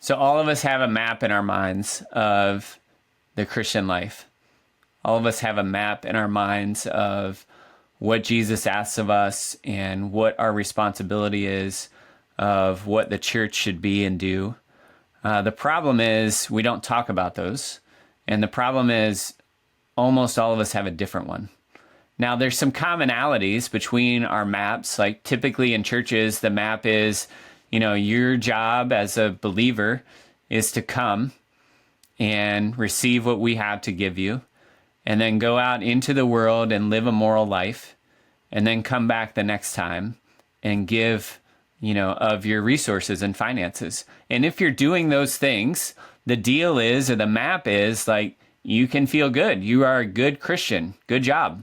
So all of us have a map in our minds of the Christian life. All of us have a map in our minds of what Jesus asks of us and what our responsibility is, of what the church should be and do. The problem is we don't talk about those. And the problem is almost all of us have a different one. Now, there's some commonalities between our maps. Like typically in churches, the map is, your job as a believer is to come and receive what we have to give you, and then go out into the world and live a moral life, and then come back the next time and give, of your resources and finances. And if you're doing those things, the deal is, or the map is like, you can feel good. You are a good Christian. Good job.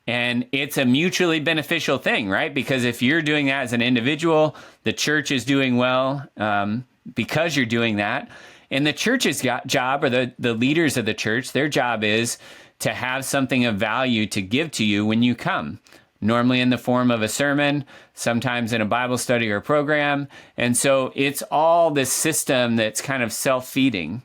And it's a mutually beneficial thing, right? Because if you're doing that as an individual, the church is doing well because you're doing that. And the church's job, or the leaders of the church, their job is to have something of value to give to you when you come, normally in the form of a sermon, sometimes in a Bible study or program. And so it's all this system that's kind of self-feeding.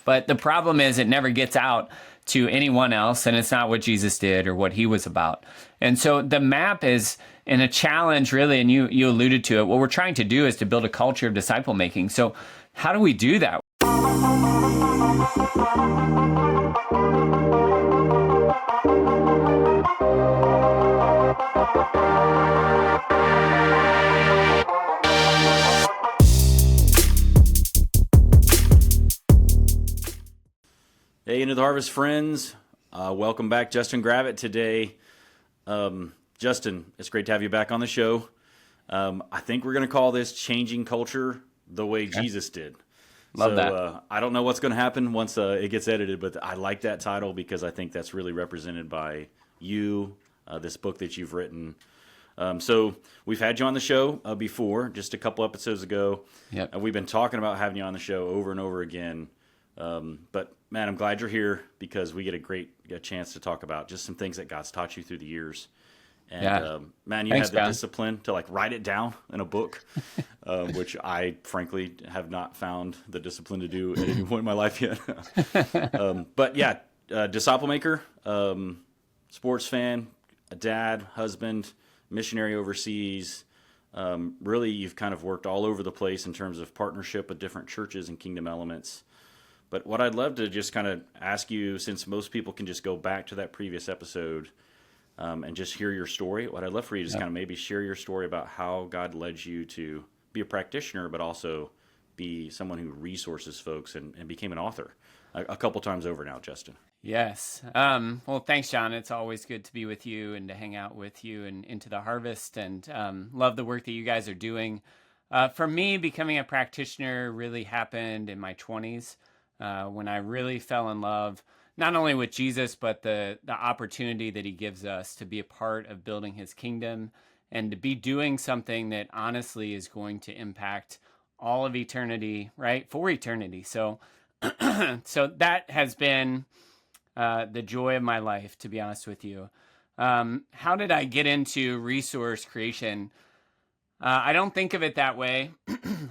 But the problem is it never gets out to anyone else, and it's not what Jesus did or what he was about. And so the map is in a challenge, really, and you alluded to it. What we're trying to do is to build a culture of disciple making. So how do we do that? Hey, Into the Harvest friends. Welcome back, Justin Gravitt today. Justin, it's great to have you back on the show. I think we're going to call this Changing Culture the Way Jesus Did. Love that. I don't know what's going to happen once it gets edited, but I like that title because I think that's really represented by you, this book that you've written. So we've had you on the show before, just a couple episodes ago. Yep. We've been talking about having you on the show over and over again. But man, I'm glad you're here because we get a chance to talk about just some things that God's taught you through the years. And man, you had the discipline to write it down in a book, which I frankly have not found the discipline to do at any point in my life yet. But yeah, disciple maker, sports fan, a dad, husband, missionary overseas. Really, you've kind of worked all over the place in terms of partnership with different churches and kingdom elements. But what I'd love to just kind of ask you, since most people can just go back to that previous episode and just hear your story, what I'd love for you to just kind of maybe share your story about how God led you to be a practitioner, but also be someone who resources folks and became an author a couple times over now, Justin. Yes. Well, thanks, John. It's always good to be with you and to hang out with you and Into the Harvest, and love the work that you guys are doing. For me, becoming a practitioner really happened in my 20s. When I really fell in love, not only with Jesus, but the opportunity that he gives us to be a part of building his kingdom and to be doing something that honestly is going to impact all of eternity, right? For eternity. So, so that has been the joy of my life, to be honest with you. How did I get into resource creation? I don't think of it that way.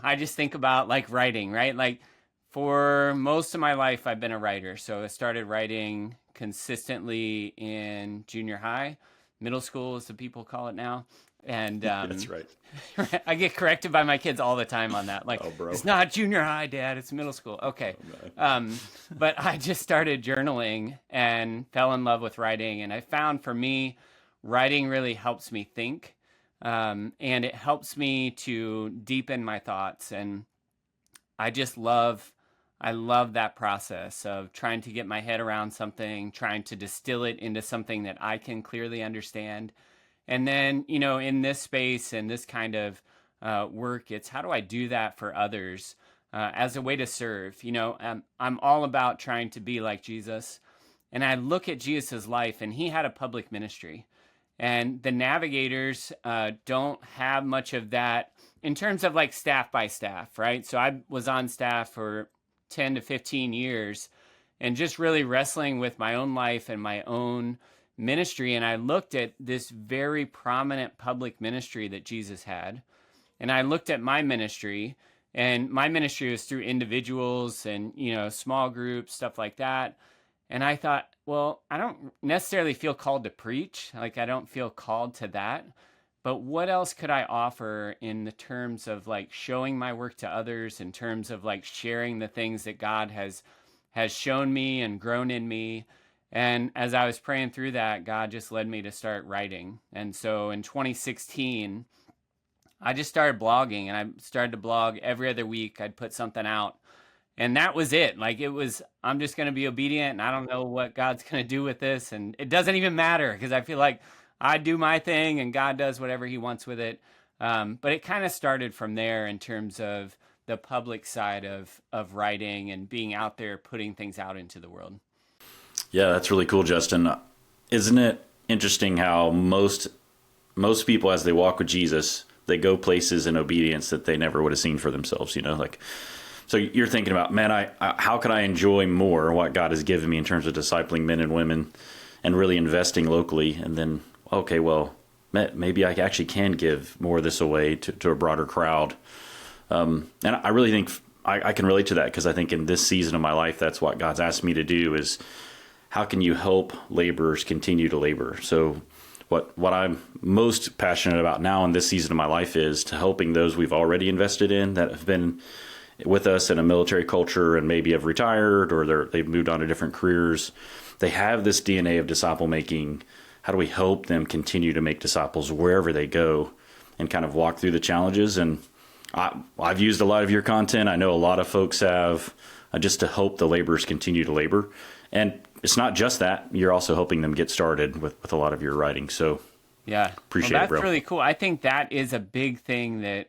I just think about writing, right? For most of my life, I've been a writer. So I started writing consistently in junior high, middle school, as the people call it now. And that's right. I get corrected by my kids all the time on that. Oh, bro. It's not junior high, Dad. It's middle school. Okay. But I just started journaling and fell in love with writing. And I found for me, writing really helps me think. And it helps me to deepen my thoughts. And I love that process of trying to get my head around something, trying to distill it into something that I can clearly understand. And then, in this space and this kind of work, it's how do I do that for others as a way to serve? I'm all about trying to be like Jesus. And I look at Jesus' life, and he had a public ministry. And the Navigators don't have much of that in terms of staff by staff, right? So I was on staff for 10 to 15 years and just really wrestling with my own life and my own ministry. And I looked at this very prominent public ministry that Jesus had. And I looked at my ministry And my ministry was through individuals and, small groups, stuff like that. And I thought, well, I don't necessarily feel called to preach. Like, I don't feel called to that. But what else could I offer in the terms of like showing my work to others, in terms of like sharing the things that God has shown me and grown in me? And as I was praying through that, God just led me to start writing. And so in 2016, I just started blogging, and I started to blog every other week. I'd put something out, and that was it. Like, it was, I'm just going to be obedient, and I don't know what God's going to do with this. And it doesn't even matter, because I feel like I do my thing and God does whatever he wants with it. But it kind of started from there in terms of the public side of writing and being out there, putting things out into the world. Yeah, that's really cool, Justin. Isn't it interesting how most people, as they walk with Jesus, they go places in obedience that they never would have seen for themselves, like, so you're thinking about, man, how can I enjoy more what God has given me in terms of discipling men and women and really investing locally? And then, okay, well, maybe I actually can give more of this away to a broader crowd. And I really think I can relate to that, because I think in this season of my life, that's what God's asked me to do, is how can you help laborers continue to labor? So what I'm most passionate about now in this season of my life is to helping those we've already invested in that have been with us in a military culture and maybe have retired, or they've moved on to different careers. They have this DNA of disciple making. How do we help them continue to make disciples wherever they go and kind of walk through the challenges? And I've used a lot of your content. I know a lot of folks have, just to help the laborers continue to labor. And it's not just that. You're also helping them get started with a lot of your writing. So yeah, appreciate it, bro. That's really cool. I think that is a big thing that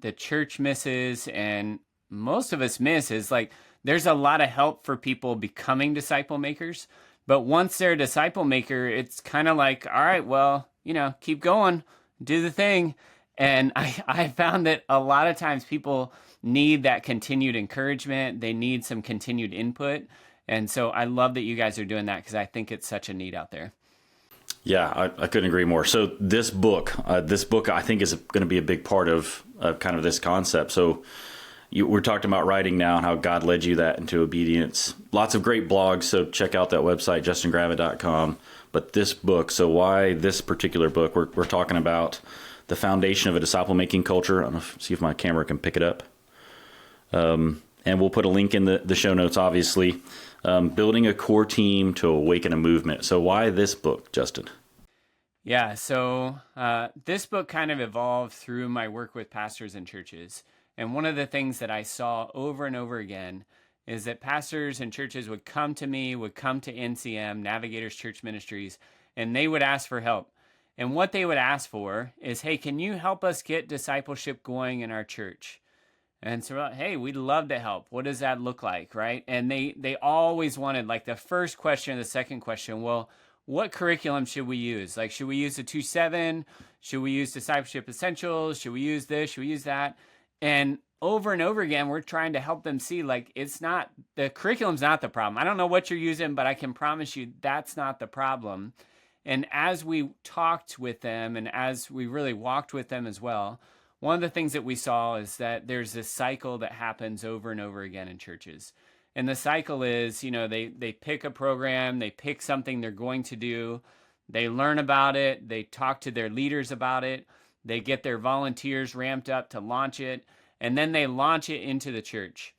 the church misses, and most of us miss, is like, there's a lot of help for people becoming disciple makers. But once they're a disciple maker, it's kind of like, all right, well, keep going, do the thing. And I found that a lot of times people need that continued encouragement. They need some continued input. And so I love that you guys are doing that, because I think it's such a need out there. Yeah, I couldn't agree more. So this book I think is going to be a big part of kind of this concept. So we're talking about writing now and how God led you that into obedience. Lots of great blogs. So check out that website, justingravitt.com. But this book, so why this particular book? We're talking about the foundation of a disciple-making culture. I don't know, see if my camera can pick it up. And we'll put a link in the show notes, obviously. Building a core team to awaken a movement. So why this book, Justin? Yeah, so this book kind of evolved through my work with pastors and churches. And one of the things that I saw over and over again is that pastors and churches would come to me, would come to NCM, Navigators Church Ministries, and they would ask for help. And what they would ask for is, hey, can you help us get discipleship going in our church? And so, hey, we'd love to help. What does that look like, right? And they always wanted, like, the first question or the second question, well, what curriculum should we use? Like, should we use the 2-7? Should we use Discipleship Essentials? Should we use this? Should we use that? And over and over again, we're trying to help them see, like, it's not, the curriculum's not the problem. I don't know what you're using, but I can promise you that's not the problem. And as we talked with them, and as we really walked with them as well, one of the things that we saw is that there's this cycle that happens over and over again in churches. And the cycle is, they pick a program, they pick something they're going to do, they learn about it, they talk to their leaders about it, they get their volunteers ramped up to launch it, and then they launch it into the church.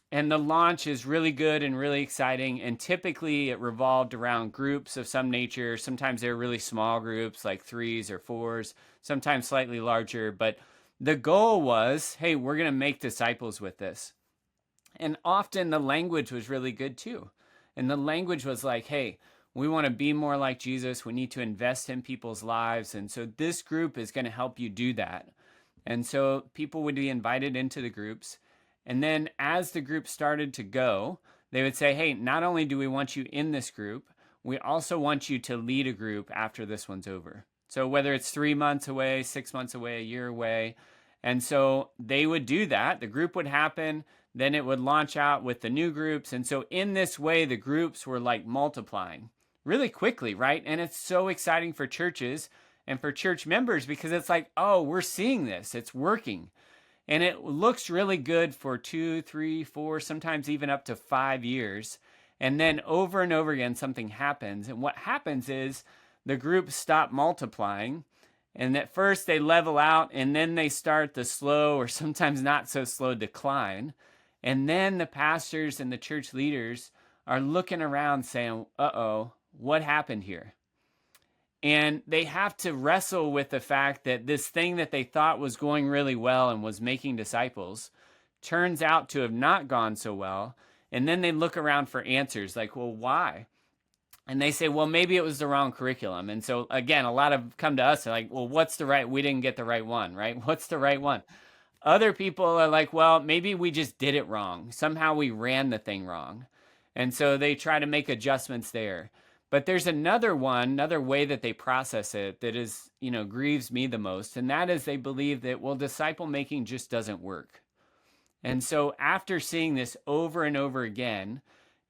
And the launch is really good and really exciting, and typically it revolved around groups of some nature. Sometimes they're really small groups, like 3s or 4s, sometimes slightly larger, but the goal was, hey, we're going to make disciples with this. And often the language was really good too. And the language was like, hey, we want to be more like Jesus. We need to invest in people's lives. And so this group is going to help you do that. And so people would be invited into the groups. And then as the group started to go, they would say, hey, not only do we want you in this group, we also want you to lead a group after this one's over. So whether it's 3 months away, 6 months away, a year away. And so they would do that. The group would happen. Then it would launch out with the new groups. And so in this way, the groups were like multiplying really quickly, right? And it's so exciting for churches and for church members, because it's like, oh, we're seeing this. It's working. And it looks really good for 2, 3, 4, sometimes even up to 5 years. And then over and over again, something happens. And what happens is the groups stop multiplying. And at first they level out, and then they start the slow or sometimes not so slow decline. And then the pastors and the church leaders are looking around saying, uh-oh, what happened here? And they have to wrestle with the fact that this thing that they thought was going really well and was making disciples turns out to have not gone so well. And then they look around for answers like, well, why? And they say, well, maybe it was the wrong curriculum. And so, again, a lot of come to us and like, well, we didn't get the right one, right? What's the right one? Other people are like, well, maybe we just did it wrong. Somehow we ran the thing wrong. And so they try to make adjustments there. But there's another way that they process it that is, grieves me the most. And that is they believe that, well, disciple making just doesn't work. And so after seeing this over and over again,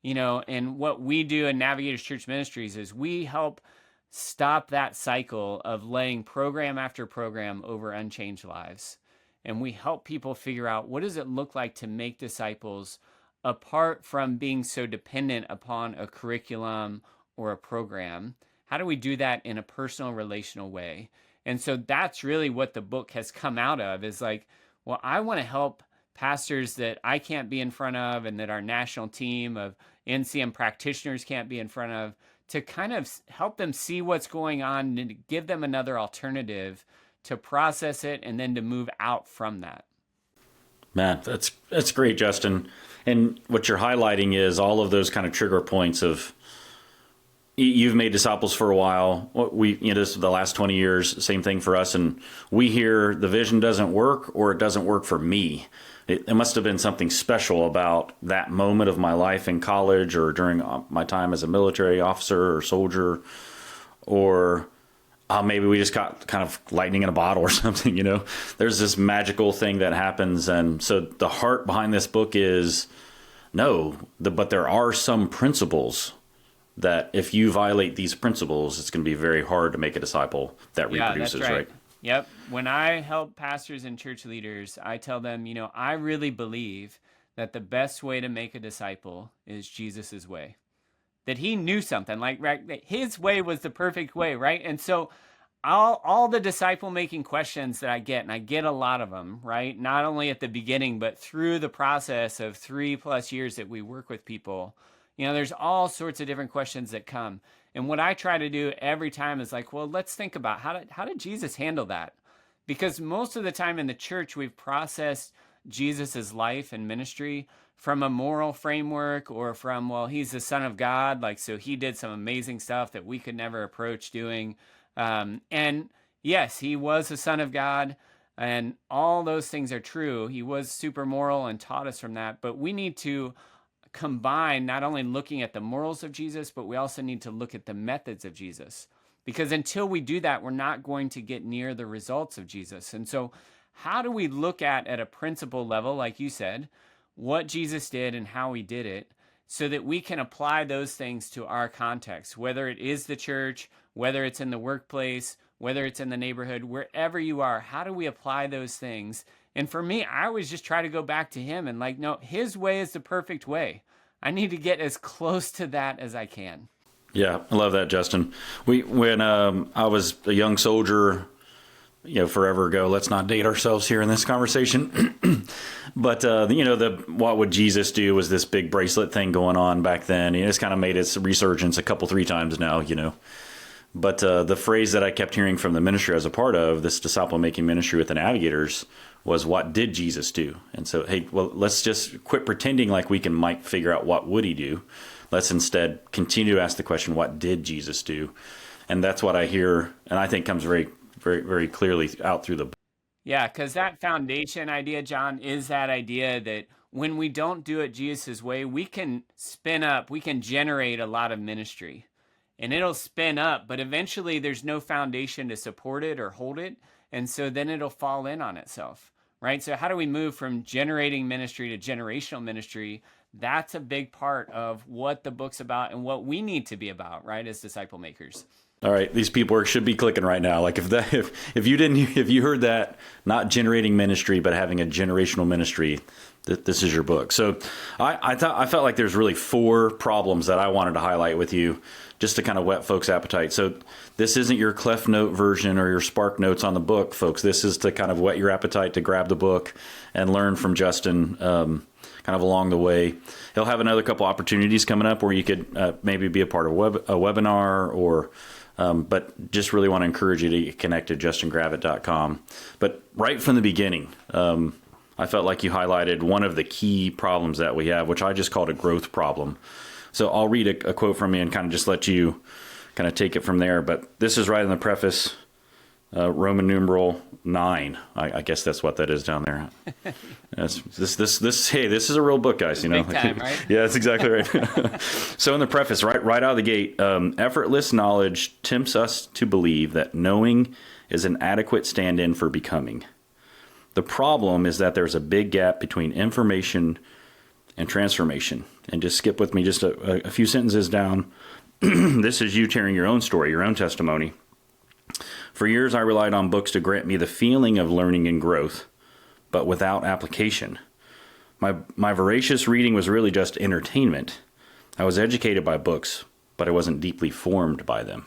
and what we do in Navigators Church Ministries is we help stop that cycle of laying program after program over unchanged lives. And we help people figure out, what does it look like to make disciples apart from being so dependent upon a curriculum or a program? How do we do that in a personal, relational way? And so that's really what the book has come out of, is like, well, I want to help pastors that I can't be in front of and that our national team of NCM practitioners can't be in front of, to kind of help them see what's going on and to give them another alternative to process it and then to move out from that. Man, that's great, Justin. And what you're highlighting is all of those kind of trigger points of, you've made disciples for a while. This is the last 20 years, same thing for us. And we hear the vision doesn't work, or it doesn't work for me. It must have been something special about that moment of my life in college or during my time as a military officer or soldier, or maybe we just got kind of lightning in a bottle or something, There's this magical thing that happens. And so the heart behind this book is, but there are some principles that if you violate these principles, it's going to be very hard to make a disciple that reproduces, that's right? Yep. When I help pastors and church leaders, I tell them, I really believe that the best way to make a disciple is Jesus's way. That he knew something, right? His way was the perfect way, right? And so all the disciple making questions that I get, and I get a lot of them, right? Not only at the beginning, but through the process of 3+ years that we work with people, there's all sorts of different questions that come. And what I try to do every time is like, well, let's think about how did Jesus handle that? Because most of the time in the church, we've processed Jesus's life and ministry from a moral framework or from, well, he's the Son of God, so he did some amazing stuff that we could never approach doing. And yes, he was the Son of God, and all those things are true. He was super moral and taught us from that, but we need to combine not only looking at the morals of Jesus, but we also need to look at the methods of Jesus. Because until we do that, we're not going to get near the results of Jesus. And so how do we look at a principle level, like you said, what Jesus did and how he did it, so that we can apply those things to our context, whether it is the church, whether it's in the workplace, whether it's in the neighborhood, wherever you are, how do we apply those things? And for me, I always just try to go back to him and no, his way is the perfect way. I need to get as close to that as I can. Yeah, I love that, Justin. When I was a young soldier, forever ago, let's not date ourselves here in this conversation. But, what would Jesus do was this big bracelet thing going on back then. It's kind of made its resurgence 3 times now, But the phrase that I kept hearing from the ministry I was a part of, this disciple making ministry with the Navigators, was, what did Jesus do? And so, hey, well, let's just quit pretending like we might figure out what would he do. Let's instead continue to ask the question, what did Jesus do? And that's what I hear, and I think comes very, very, very clearly out through the book. Yeah, because that foundation idea, John, is that idea that when we don't do it Jesus' way, we can generate a lot of ministry. And it'll spin up, but eventually there's no foundation to support it or hold it. And so then it'll fall in on itself, right? So how do we move from generating ministry to generational ministry? That's a big part of what the book's about and what we need to be about, right, as disciple makers. All right, these people should be clicking right now. Like if you heard that, not generating ministry, but having a generational ministry, this is your book. So I felt like there's really 4 problems that I wanted to highlight with you, just to kind of whet folks' appetite. So this isn't your Clef Note version or your Spark Notes on the book, folks. This is to kind of whet your appetite to grab the book and learn from Justin kind of along the way. He'll have another couple opportunities coming up where you could maybe be a part of a webinar or. But just really want to encourage you to get connected, justingravitt.com. But right from the beginning, I felt like you highlighted one of the key problems that we have, which I just called a growth problem. So I'll read a quote from you and kind of just let you kind of take it from there. But this is right in the preface, Roman numeral 9. I guess that's what that is down there. Hey, this is a real book, guys. Big time, right? Yeah, that's exactly right. So in the preface, right out of the gate, effortless knowledge tempts us to believe that knowing is an adequate stand-in for becoming. The problem is that there's a big gap between information and transformation. And just skip with me just a few sentences down. This is you sharing your own story, your own testimony. For years, I relied on books to grant me the feeling of learning and growth, but without application. My voracious reading was really just entertainment. I was educated by books, but I wasn't deeply formed by them.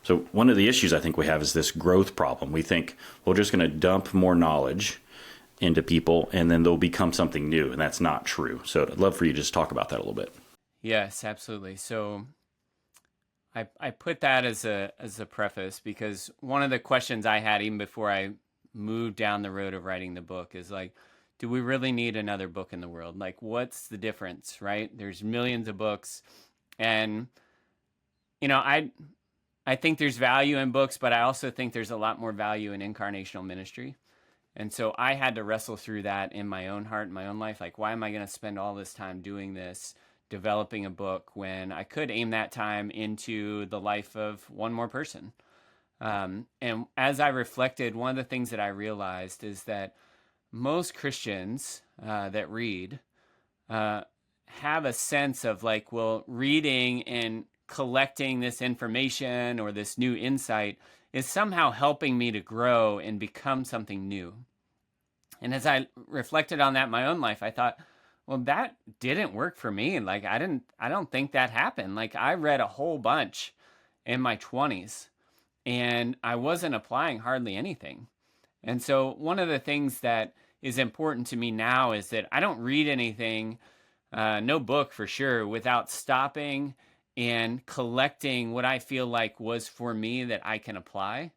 So one of the issues I think we have is this growth problem. We think we're just going to dump more knowledge into people and then they'll become something new, and that's not true. So I'd love for you to just talk about that a little bit. Yes, absolutely. So I put that as a preface because one of the questions I had even before I moved down the road of writing the book is like, do we really need another book in the world? Like, what's the difference, right? There's millions of books. And, you know, I think there's value in books, but I also think there's a lot more value in incarnational ministry. And so I had to wrestle through that in my own heart, in my own life. Like, why am I going to spend all this time doing this, developing a book, when I could aim that time into the life of one more person? And as I reflected, one of the things that I realized is that most Christians that read have a sense of like, well, reading and collecting this information or this new insight is somehow helping me to grow and become something new. And as I reflected on that in my own life, I thought, well, that didn't work for me. Like, I don't think that happened. Like, I read a whole bunch in my 20s and I wasn't applying hardly anything. And so one of the things that is important to me now is that I don't read anything, no book for sure, without stopping and collecting what I feel like was for me that I can apply.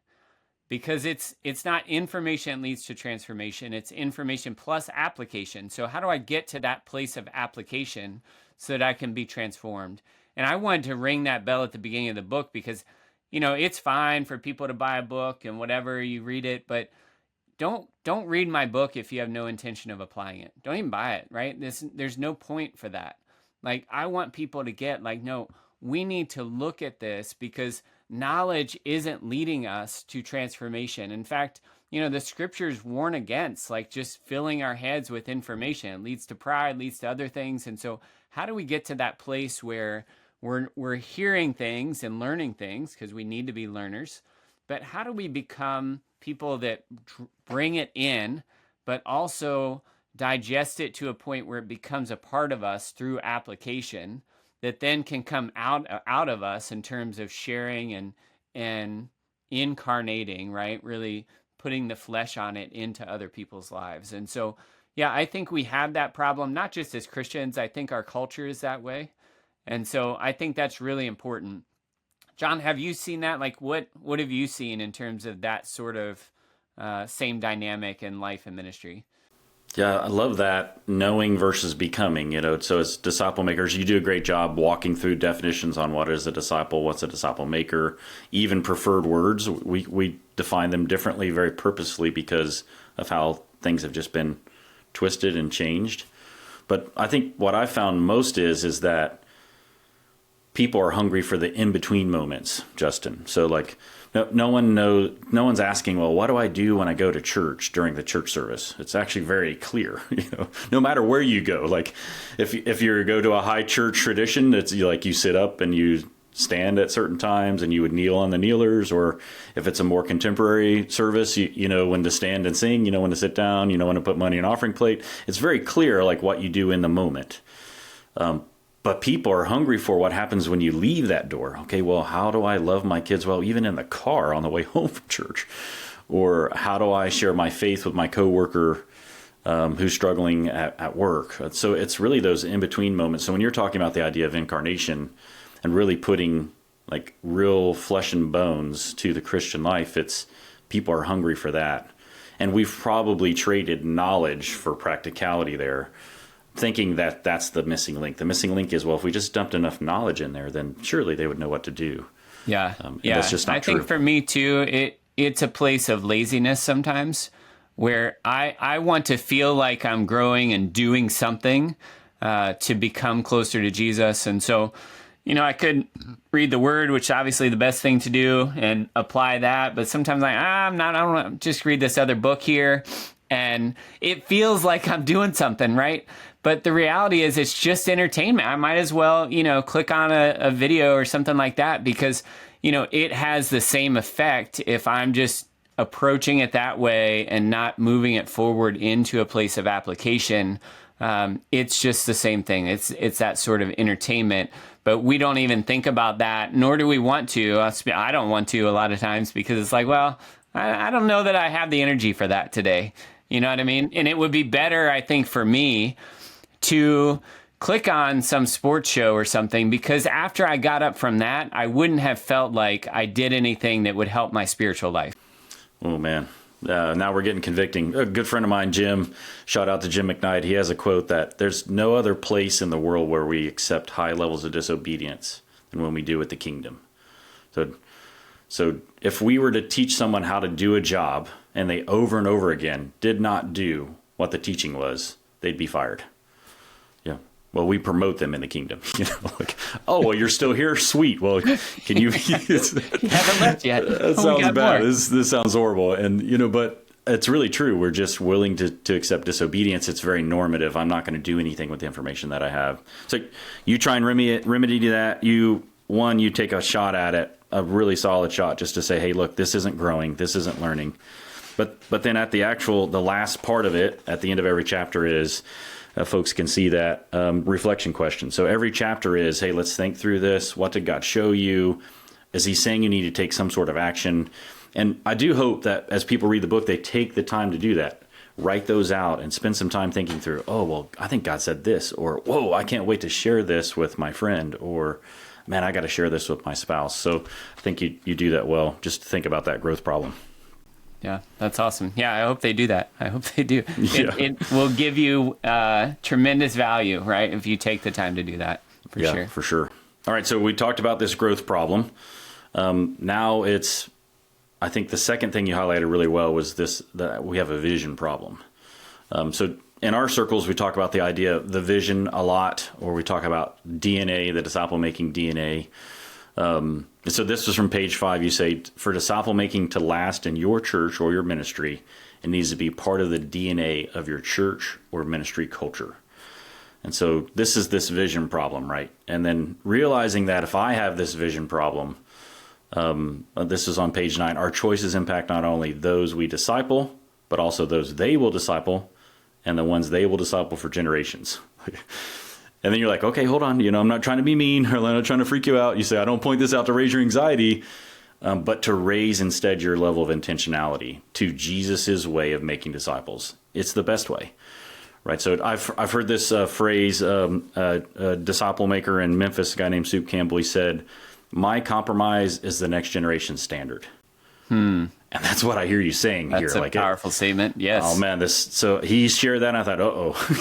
Because it's not information that leads to transformation, it's information plus application. So how do I get to that place of application so that I can be transformed? And I wanted to ring that bell at the beginning of the book because, you know, it's fine for people to buy a book and whatever, you read it, but don't read my book if you have no intention of applying it. Don't even buy it, right? There's no point for that. Like, I want people to get like, no, we need to look at this because knowledge isn't leading us to transformation. In fact, you know, the scriptures warn against like just filling our heads with information. It leads to pride, leads to other things. And so how do we get to that place where we're hearing things and learning things, because we need to be learners, but how do we become people that bring it in, but also digest it to a point where it becomes a part of us through application that then can come out of us in terms of sharing and incarnating, right? Really putting the flesh on it into other people's lives. And so, yeah, I think we have that problem, not just as Christians. I think our culture is that way. And so I think that's really important. John, have you seen that? Like, what have you seen in terms of that sort of same dynamic in life and ministry? Yeah, I love that, knowing versus becoming, you know. So as disciple makers, you do a great job walking through definitions on what is a disciple, what's a disciple maker, even preferred words. We define them differently very purposely because of how things have just been twisted and changed. But I think what I found most is that people are hungry for the in-between moments, Justin. So like, no one's asking, well, what do I do when I go to church during the church service? It's actually very clear, you know, no matter where you go. Like if you go to a high church tradition, it's like you sit up and you stand at certain times and you would kneel on the kneelers, or if it's a more contemporary service, you know when to stand and sing, you know when to sit down, you know when to put money in an offering plate. It's very clear like what you do in the moment. But people are hungry for what happens when you leave that door. Okay, well, how do I love my kids well, even in the car on the way home from church? Or how do I share my faith with my coworker who's struggling at work? So it's really those in-between moments. So when you're talking about the idea of incarnation and really putting like real flesh and bones to the Christian life, it's people are hungry for that. And we've probably traded knowledge for practicality there, thinking that that's the missing link. The missing link is, well, if we just dumped enough knowledge in there, then surely they would know what to do. Yeah. That's just not true. I think for me too, it's a place of laziness sometimes, where I want to feel like I'm growing and doing something to become closer to Jesus. And so, you know, I could read the word, which is obviously the best thing to do, and apply that. But sometimes I don't want to just read this other book here. And it feels like I'm doing something, right? But the reality is it's just entertainment. I might as well, you know, click on a video or something like that, because, you know, it has the same effect if I'm just approaching it that way and not moving it forward into a place of application. It's just the same thing. It's that sort of entertainment, but we don't even think about that, nor do we want to. I don't want to a lot of times, because it's like, well, I don't know that I have the energy for that today. You know what I mean? And it would be better, I think, for me to click on some sports show or something, because after I got up from that, I wouldn't have felt like I did anything that would help my spiritual life. Oh, man. Now we're getting convicting. A good friend of mine, Jim, shout out to Jim McKnight. He has a quote that there's no other place in the world where we accept high levels of disobedience than when we do with the kingdom. So if we were to teach someone how to do a job and they over and over again did not do what the teaching was, they'd be fired. Yeah. Well, we promote them in the kingdom. You know, like, oh, well, you're still here? Sweet. Well, can you? You haven't left yet. That sounds bad. This sounds horrible. And, you know, but it's really true. We're just willing to accept disobedience. It's very normative. I'm not going to do anything with the information that I have. So you try and remedy that. You take a shot at it, a really solid shot, just to say, hey, look, this isn't growing. This isn't learning. But then at the last part of it, at the end of every chapter is, folks can see that reflection question. So every chapter is, hey, let's think through this. What did God show you? Is he saying you need to take some sort of action? And I do hope that as people read the book, they take the time to do that. Write those out and spend some time thinking through, oh, well, I think God said this, or, whoa, I can't wait to share this with my friend, or, man, I got to share this with my spouse. So I think you do that well. Just think about that growth problem. Yeah, that's awesome. Yeah, I hope they do that. I hope they do. Yeah. It will give you tremendous value, right, if you take the time to do that, for sure. Yeah, for sure. All right, so we talked about this growth problem. Now I think the second thing you highlighted really well was that we have a vision problem. So in our circles, we talk about the idea of the vision a lot, or we talk about DNA, the disciple-making DNA. So this was from page 5. You say, for disciple making to last in your church or your ministry, it needs to be part of the DNA of your church or ministry culture. And so this is this vision problem, right? And then realizing that if I have this vision problem, this is on page 9, our choices impact not only those we disciple, but also those they will disciple and the ones they will disciple for generations. And then you're like, okay, hold on. You know, I'm not trying to be mean, or I'm not trying to freak you out. You say, I don't point this out to raise your anxiety, but to raise instead your level of intentionality to Jesus's way of making disciples. It's the best way, right? So I've heard this phrase, a disciple maker in Memphis, a guy named Soup Campbell, he said, my compromise is the next generation's standard. And that's what I hear you saying here. That's a powerful statement. Yes. Oh man, so he shared that, and I thought,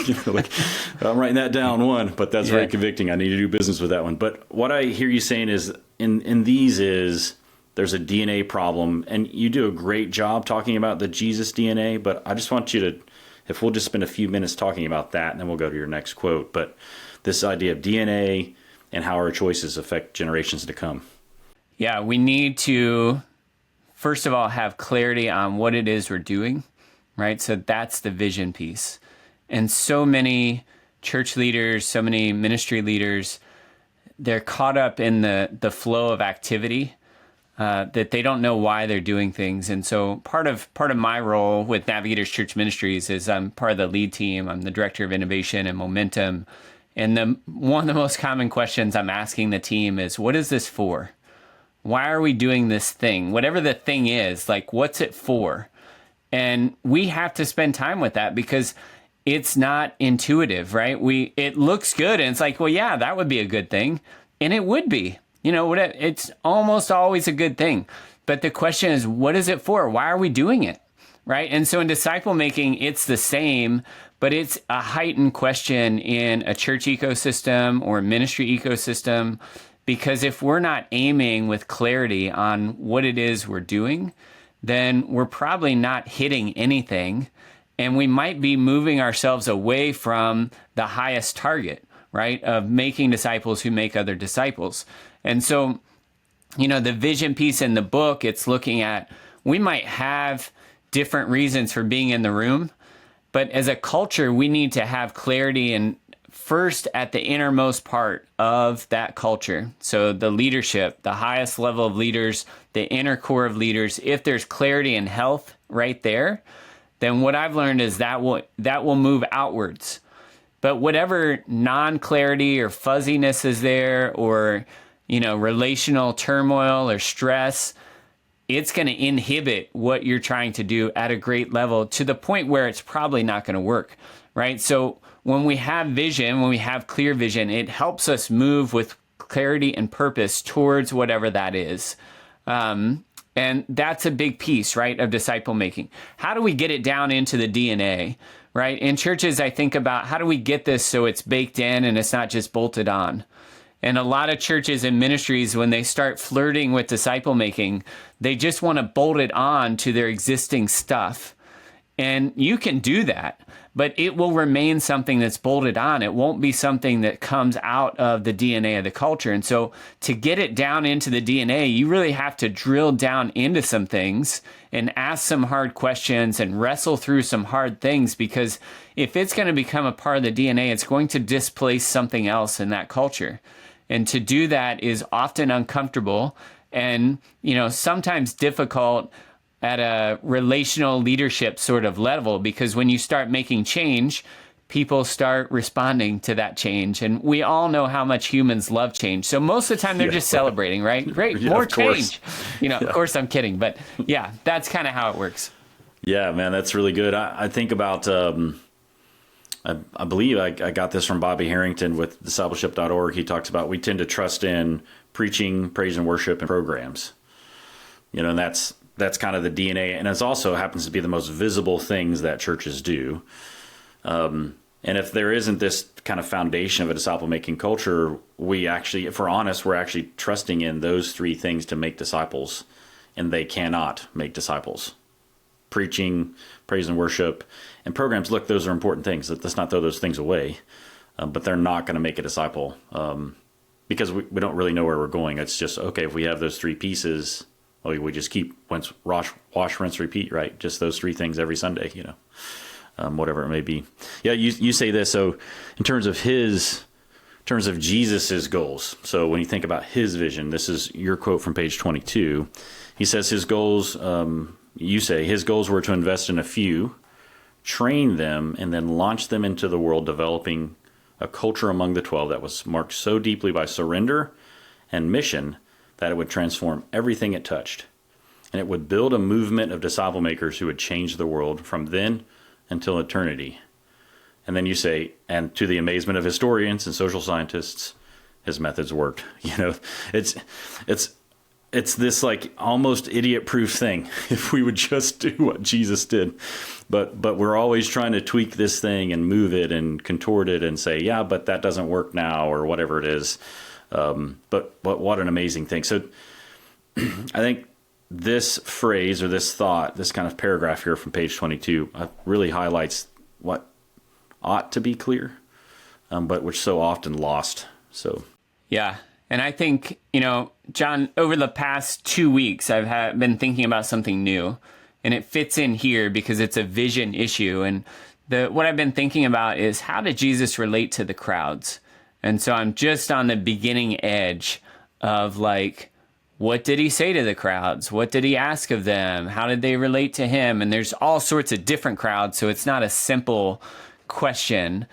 you know, like, I'm writing that down one, but that's very convicting. I need to do business with that one. But what I hear you saying is, in these is there's a DNA problem, and you do a great job talking about the Jesus DNA. But I just want you to, if we'll just spend a few minutes talking about that, and then we'll go to your next quote. But this idea of DNA and how our choices affect generations to come. Yeah, we need to, first of all, have clarity on what it is we're doing, right? So that's the vision piece. And so many church leaders, so many ministry leaders, they're caught up in the flow of activity, that they don't know why they're doing things. And so part of my role with Navigators Church Ministries is I'm part of the lead team. I'm the director of innovation and momentum. And one of the most common questions I'm asking the team is, what is this for? Why are we doing this thing? Whatever the thing is, like, what's it for? And we have to spend time with that because it's not intuitive, right? It looks good and it's like, well, yeah, that would be a good thing. And it would be, it's almost always a good thing. But the question is, what is it for? Why are we doing it? Right? And so in disciple making, it's the same, but it's a heightened question in a church ecosystem or ministry ecosystem, because if we're not aiming with clarity on what it is we're doing, then we're probably not hitting anything, and we might be moving ourselves away from the highest target, right, of making disciples who make other disciples. And so, the vision piece in the book, it's looking at, we might have different reasons for being in the room, but as a culture, we need to have clarity and first at the innermost part of that culture. So the leadership, the highest level of leaders, the inner core of leaders, if there's clarity and health right there, then what I've learned is that will move outwards. But whatever non-clarity or fuzziness is there, or, relational turmoil or stress, it's going to inhibit what you're trying to do at a great level to the point where it's probably not going to work, right? So when we have vision, when we have clear vision, it helps us move with clarity and purpose towards whatever that is. And that's a big piece, right, of disciple making. How do we get it down into the DNA, right? In churches, I think about, how do we get this so it's baked in and it's not just bolted on? And a lot of churches and ministries, when they start flirting with disciple making, they just want to bolt it on to their existing stuff. And you can do that, but it will remain something that's bolted on. It won't be something that comes out of the DNA of the culture. And so to get it down into the DNA, you really have to drill down into some things and ask some hard questions and wrestle through some hard things, because if it's going to become a part of the DNA, it's going to displace something else in that culture. And to do that is often uncomfortable and, sometimes difficult at a relational leadership sort of level, because when you start making change, people start responding to that change. And we all know how much humans love change. So most of the time they're just celebrating, right? Great, more change. Of course I'm kidding, but yeah, that's kind of how it works. Yeah, man, that's really good. I think about, I believe I got this from Bobby Harrington with discipleship.org. He talks about, we tend to trust in preaching, praise and worship, and programs. And that's kind of the DNA. And it also happens to be the most visible things that churches do. And if there isn't this kind of foundation of a disciple-making culture, we actually, if we're honest, we're actually trusting in those three things to make disciples, and they cannot make disciples. Preaching, praise and worship, and programs, look, those are important things. Let's not throw those things away, but they're not going to make a disciple because we don't really know where we're going. It's just, okay, if we have those three pieces, we just keep wash, rinse, repeat, right? Just those three things every Sunday, whatever it may be. Yeah, you say this. So in terms of Jesus's goals. So when you think about his vision, this is your quote from page 22. He says his goals, you say his goals were to invest in a few, train them, and then launch them into the world, developing a culture among the 12 that was marked so deeply by surrender and mission that it would transform everything it touched. And it would build a movement of disciple makers who would change the world from then until eternity. And then you say, and to the amazement of historians and social scientists, his methods worked. It's this like almost idiot-proof thing if we would just do what Jesus did. But we're always trying to tweak this thing and move it and contort it and say, yeah, but that doesn't work now, or whatever it is. But what an amazing thing. So I think this phrase or this thought, this kind of paragraph here from page 22 really highlights what ought to be clear, but which so often lost. So yeah. And I think, John, over the past 2 weeks, I've been thinking about something new, and it fits in here because it's a vision issue. And what I've been thinking about is, how did Jesus relate to the crowds? And so I'm just on the beginning edge of like, what did he say to the crowds? What did he ask of them? How did they relate to him? And there's all sorts of different crowds, so it's not a simple question.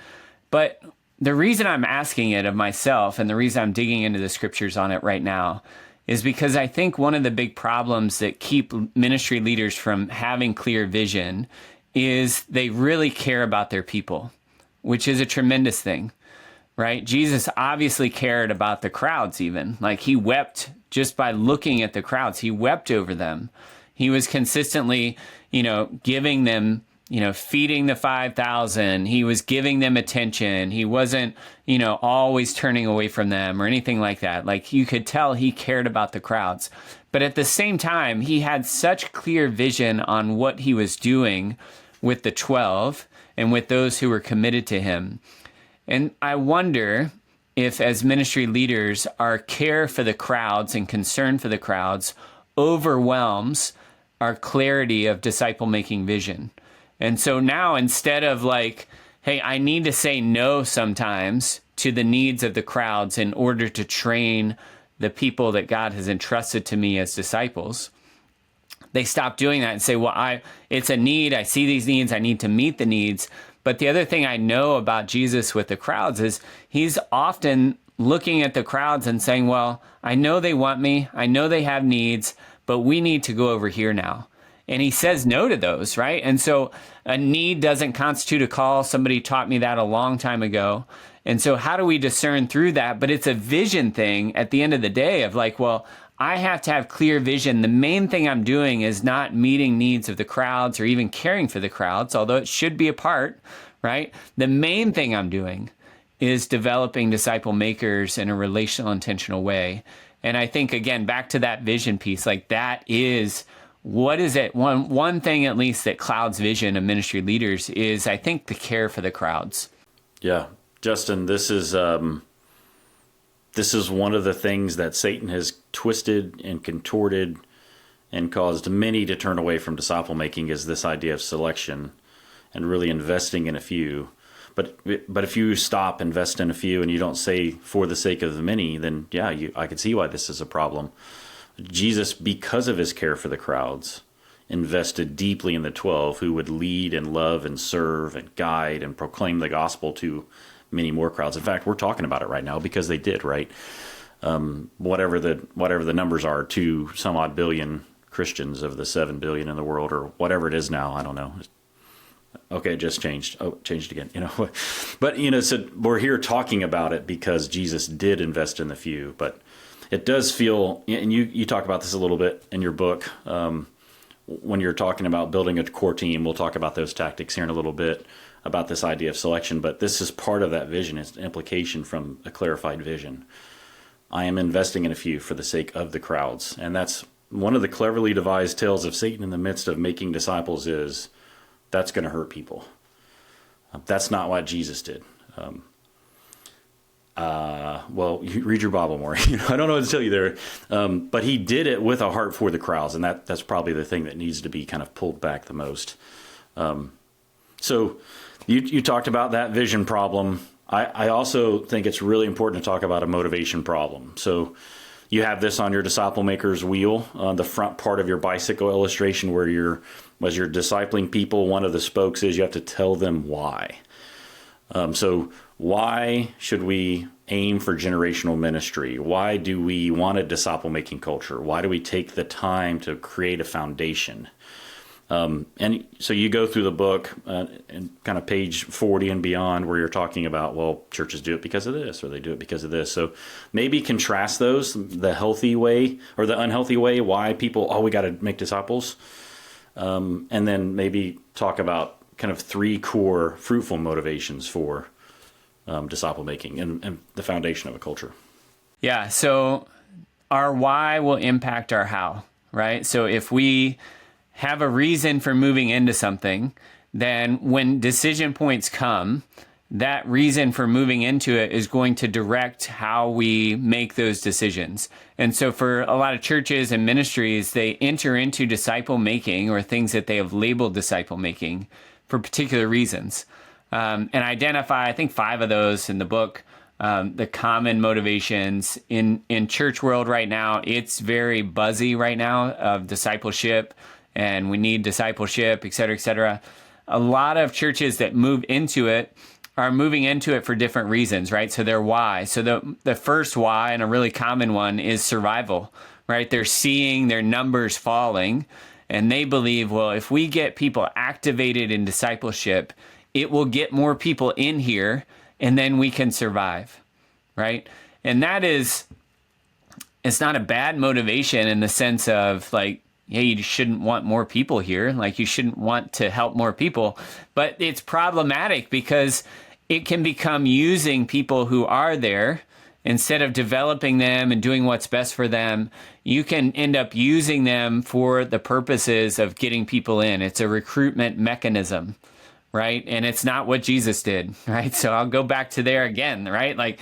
But the reason I'm asking it of myself and the reason I'm digging into the scriptures on it right now is because I think one of the big problems that keep ministry leaders from having clear vision is they really care about their people, which is a tremendous thing, right? Jesus obviously cared about the crowds even. Like he wept just by looking at the crowds. He wept over them. He was consistently, giving them, feeding the 5,000. He was giving them attention. He wasn't, always turning away from them or anything like that. Like you could tell he cared about the crowds. But at the same time, he had such clear vision on what he was doing with the 12 and with those who were committed to him. And I wonder if as ministry leaders, our care for the crowds and concern for the crowds overwhelms our clarity of disciple-making vision. And so now instead of like, hey, I need to say no sometimes to the needs of the crowds in order to train the people that God has entrusted to me as disciples, they stop doing that and say, well, it's a need. I see these needs. I need to meet the needs. But the other thing I know about Jesus with the crowds is he's often looking at the crowds and saying, well, I know they want me. I know they have needs, but we need to go over here now. And he says no to those, right? And so a need doesn't constitute a call. Somebody taught me that a long time ago. And so how do we discern through that? But it's a vision thing at the end of the day of like, well, I have to have clear vision. The main thing I'm doing is not meeting needs of the crowds or even caring for the crowds, although it should be a part, right? The main thing I'm doing is developing disciple makers in a relational, intentional way. And I think, again, back to that vision piece, like that is, what is it? One thing at least that clouds vision of ministry leaders is, I think, the care for the crowds. Yeah. Justin, this is one of the things that Satan has twisted and contorted and caused many to turn away from disciple making, is this idea of selection and really investing in a few. But if you stop, invest in a few, and you don't say for the sake of the many, then I can see why this is a problem. Jesus, because of his care for the crowds, invested deeply in the 12 who would lead and love and serve and guide and proclaim the gospel to many more crowds. In fact, we're talking about it right now because they did, right? Whatever the numbers are, 2 some odd billion Christians of the 7 billion in the world, or whatever it is now, I don't know. Okay, it just changed. Oh, changed again. But so we're here talking about it because Jesus did invest in the few. But it does feel, and you talk about this a little bit in your book, when you're talking about building a core team. We'll talk about those tactics here in a little bit, about this idea of selection. But this is part of that vision. It's an implication from a clarified vision. I am investing in a few for the sake of the crowds. And that's one of the cleverly devised tales of Satan in the midst of making disciples is, that's going to hurt people. That's not what Jesus did. Well, you read your Bible more. I don't know what to tell you there. But he did it with a heart for the crowds, and that's probably the thing that needs to be kind of pulled back the most. So you talked about that vision problem. I also think it's really important to talk about a motivation problem. So you have this on your Disciple Makers wheel on the front part of your bicycle illustration where you're discipling people. One of the spokes is you have to tell them why. So why should we aim for generational ministry? Why do we want a disciple-making culture? Why do we take the time to create a foundation? And so you go through the book and kind of page 40 and beyond where you're talking about, well, churches do it because of this, or they do it because of this. So maybe contrast those, the healthy way or the unhealthy way, why people, we got to make disciples. And then maybe talk about kind of 3 core fruitful motivations for disciple making and the foundation of a culture. Yeah. So our why will impact our how, right? So if we have a reason for moving into something, then when decision points come, that reason for moving into it is going to direct how we make those decisions. And so for a lot of churches and ministries, they enter into disciple making or things that they have labeled disciple making for particular reasons. And identify, I think, 5 of those in the book. the common motivations in church world right now. It's very buzzy right now of discipleship, and we need discipleship, et cetera, et cetera. A lot of churches that move into it are moving into it for different reasons, right? So their why. So the first why, and a really common one, is survival, right? They're seeing their numbers falling, and they believe, well, if we get people activated in discipleship, it will get more people in here, and then we can survive, right? And it's not a bad motivation in the sense of like, hey, you shouldn't want more people here. Like, you shouldn't want to help more people. But it's problematic because it can become using people who are there. Instead of developing them and doing what's best for them, you can end up using them for the purposes of getting people in. It's a recruitment mechanism, right? And it's not what Jesus did, right? So I'll go back to there again, right? Like,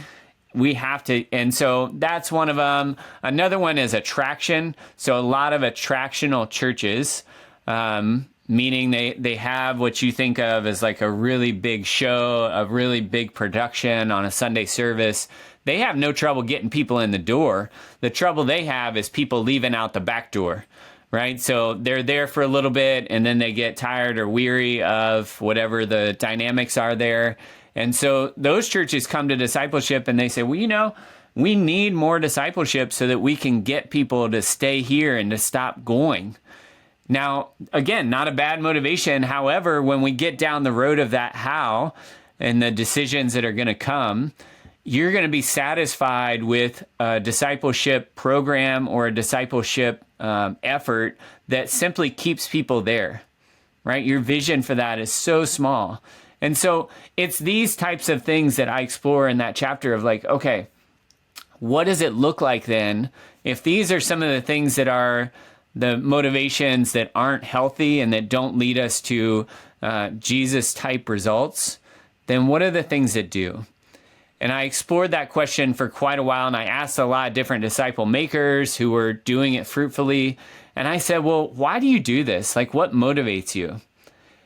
we have to, and so that's one of them. Another one is attraction. So a lot of attractional churches, meaning they have what you think of as like a really big show, a really big production on a Sunday service. They have no trouble getting people in the door. The trouble they have is people leaving out the back door, right? So they're there for a little bit, and then they get tired or weary of whatever the dynamics are there. And so those churches come to discipleship and they say, well, we need more discipleship so that we can get people to stay here and to stop going. Now, again, not a bad motivation. However, when we get down the road of that how and the decisions that are going to come, you're going to be satisfied with a discipleship program or a discipleship effort that simply keeps people there, right? Your vision for that is so small. And so it's these types of things that I explore in that chapter of like, okay, what does it look like then if these are some of the things that are the motivations that aren't healthy and that don't lead us to Jesus-type results, then what are the things that do? And I explored that question for quite a while, and I asked a lot of different disciple makers who were doing it fruitfully. And I said, well, why do you do this? Like, what motivates you?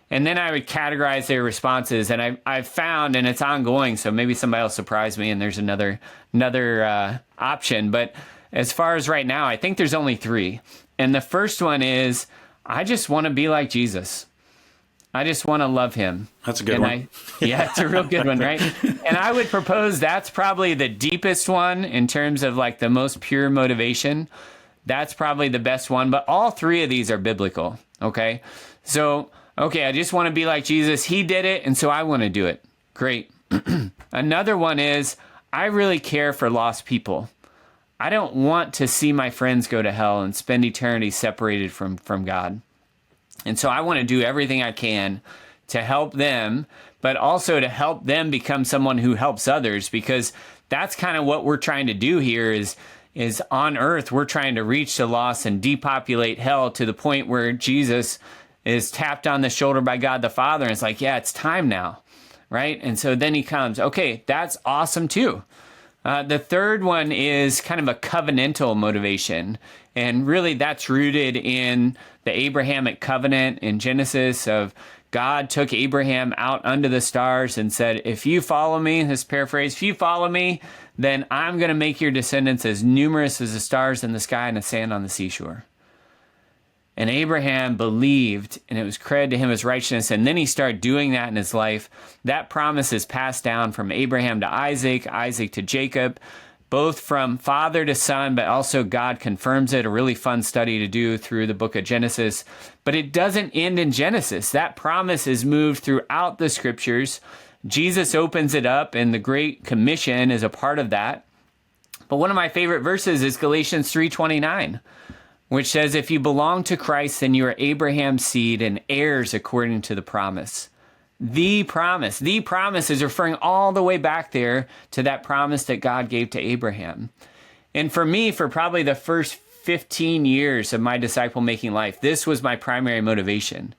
And then I would categorize their responses, and I've found, and it's ongoing, so maybe somebody else surprised me and there's another option. But as far as right now, I think there's only 3. And the first one is, I just want to be like Jesus. I just want to love him. That's a good one. Yeah, it's a real good one, right? And I would propose that's probably the deepest one in terms of like the most pure motivation. That's probably the best one. But all 3 of these are biblical, okay? So, okay, I just want to be like Jesus. He did it, and so I want to do it. Great. Another one is, I really care for lost people. I don't want to see my friends go to hell and spend eternity separated from God. And so I want to do everything I can to help them, but also to help them become someone who helps others, because that's kind of what we're trying to do here is on earth, we're trying to reach the lost and depopulate hell to the point where Jesus is tapped on the shoulder by God the Father. And it's like, yeah, it's time now, right? And so then he comes, okay, that's awesome too. The third one is kind of a covenantal motivation. And really that's rooted in the Abrahamic covenant in Genesis of God took Abraham out under the stars and said, if you follow me, this paraphrase, if you follow me, then I'm going to make your descendants as numerous as the stars in the sky and the sand on the seashore. And Abraham believed, and it was credited to him as righteousness. And then he started doing that in his life. That promise is passed down from Abraham to Isaac, Isaac to Jacob, both from father to son, but also God confirms it. A really fun study to do through the book of Genesis. But it doesn't end in Genesis. That promise is moved throughout the scriptures. Jesus opens it up, and the Great Commission is a part of that. But one of my favorite verses is Galatians 3:29. Which says, if you belong to Christ, then you are Abraham's seed and heirs according to the promise. The promise is referring all the way back there to that promise that God gave to Abraham. And for me, for probably the first 15 years of my disciple making life, this was my primary motivation.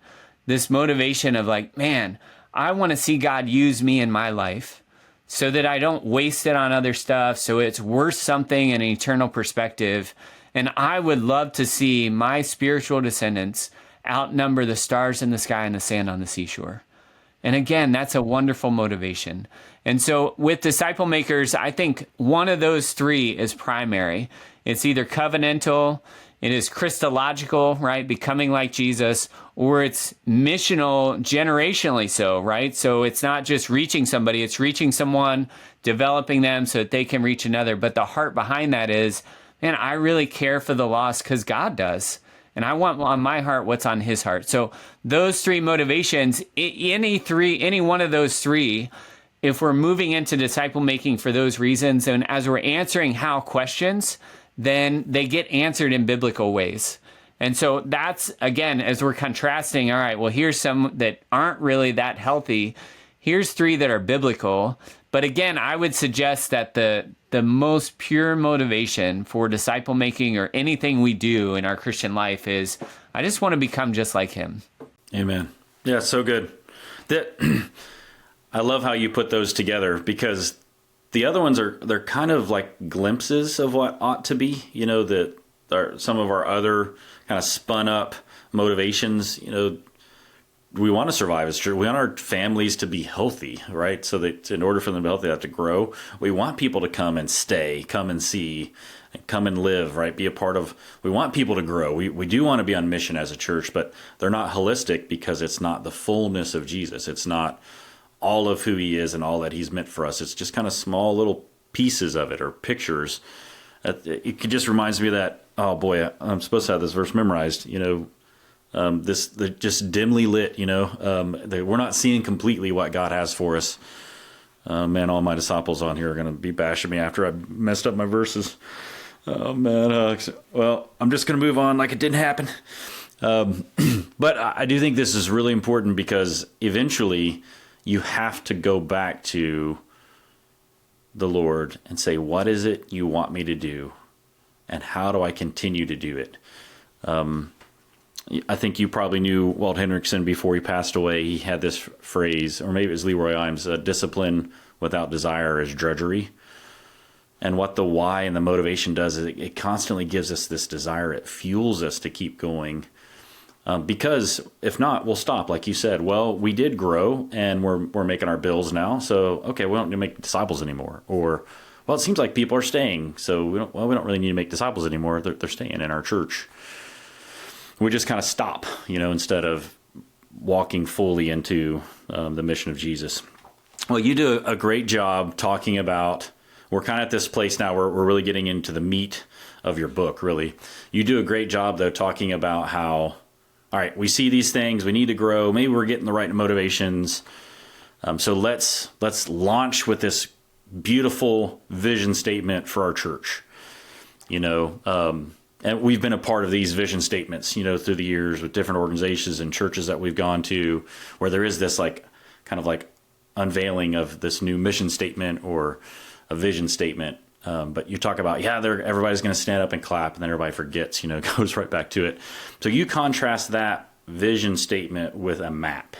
This motivation of like, man, I want to see God use me in my life so that I don't waste it on other stuff, so it's worth something in an eternal perspective. And I would love to see my spiritual descendants outnumber the stars in the sky and the sand on the seashore. And again, that's a wonderful motivation. And so with disciple makers, I think one of those three is primary. It's either covenantal, it is Christological, right? Becoming like Jesus, or it's missional, generationally so, right? So it's not just reaching somebody, it's reaching someone, developing them so that they can reach another. But the heart behind that is, man, I really care for the lost because God does. And I want on my heart what's on his heart. So those three motivations, any one of those three, if we're moving into disciple making for those reasons, and as we're answering how questions, then they get answered in biblical ways. And so that's, again, as we're contrasting, all right, well, here's some that aren't really that healthy. Here's three that are biblical. But again, I would suggest that the most pure motivation for disciple making or anything we do in our Christian life is, I just want to become just like him. Amen. Yeah, so good. I love how you put those together, because the other ones they're kind of like glimpses of what ought to be, that are some of our other kind of spun up motivations. We want to survive as church. We want our families to be healthy, right? So that in order for them to be healthy, they have to grow. We want people to come and stay, come and see, come and live, right? Be a part of, we want people to grow. We do want to be on mission as a church, but they're not holistic because it's not the fullness of Jesus. It's not all of who he is and all that he's meant for us. It's just kind of small little pieces of it or pictures. It just reminds me of that, oh boy, I'm supposed to have this verse memorized, just dimly lit, we're not seeing completely what God has for us. Man, all my disciples on here are going to be bashing me after I messed up my verses. Oh man. Well, I'm just going to move on like it didn't happen. But I do think this is really important, because eventually you have to go back to the Lord and say, what is it you want me to do? And how do I continue to do it? I think you probably knew Walt Henrichsen before he passed away. He had this phrase, or maybe it was Leroy Imes, discipline without desire is drudgery. And what the why and the motivation does is it constantly gives us this desire. It fuels us to keep going. Because if not, we'll stop. Like you said, well, we did grow and we're making our bills now. So, okay, we don't need to make disciples anymore. Or, well, it seems like people are staying. So we don't really need to make disciples anymore. They're staying in our church. We just kind of stop, instead of walking fully into the mission of Jesus. Well, you do a great job talking about, we're kind of at this place now where we're really getting into the meat of your book, really. You do a great job, though, talking about how, all right, we see these things, we need to grow, maybe we're getting the right motivations. So let's launch with this beautiful vision statement for our church, and we've been a part of these vision statements, through the years with different organizations and churches that we've gone to, where there is this kind of unveiling of this new mission statement or a vision statement. But you talk about, everybody's going to stand up and clap, and then everybody forgets, goes right back to it. So you contrast that vision statement with a map,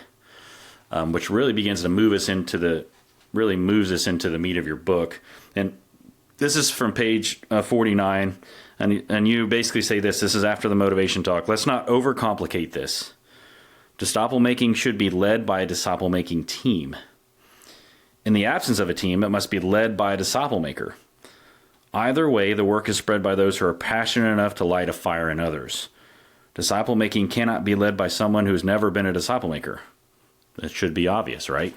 which really begins to moves us into the meat of your book. And this is from page 49. And you basically say this is after the motivation talk. Let's not overcomplicate this. Disciple making should be led by a disciple making team. In the absence of a team, it must be led by a disciple maker. Either way, the work is spread by those who are passionate enough to light a fire in others. Disciple making cannot be led by someone who's never been a disciple maker. It should be obvious, right?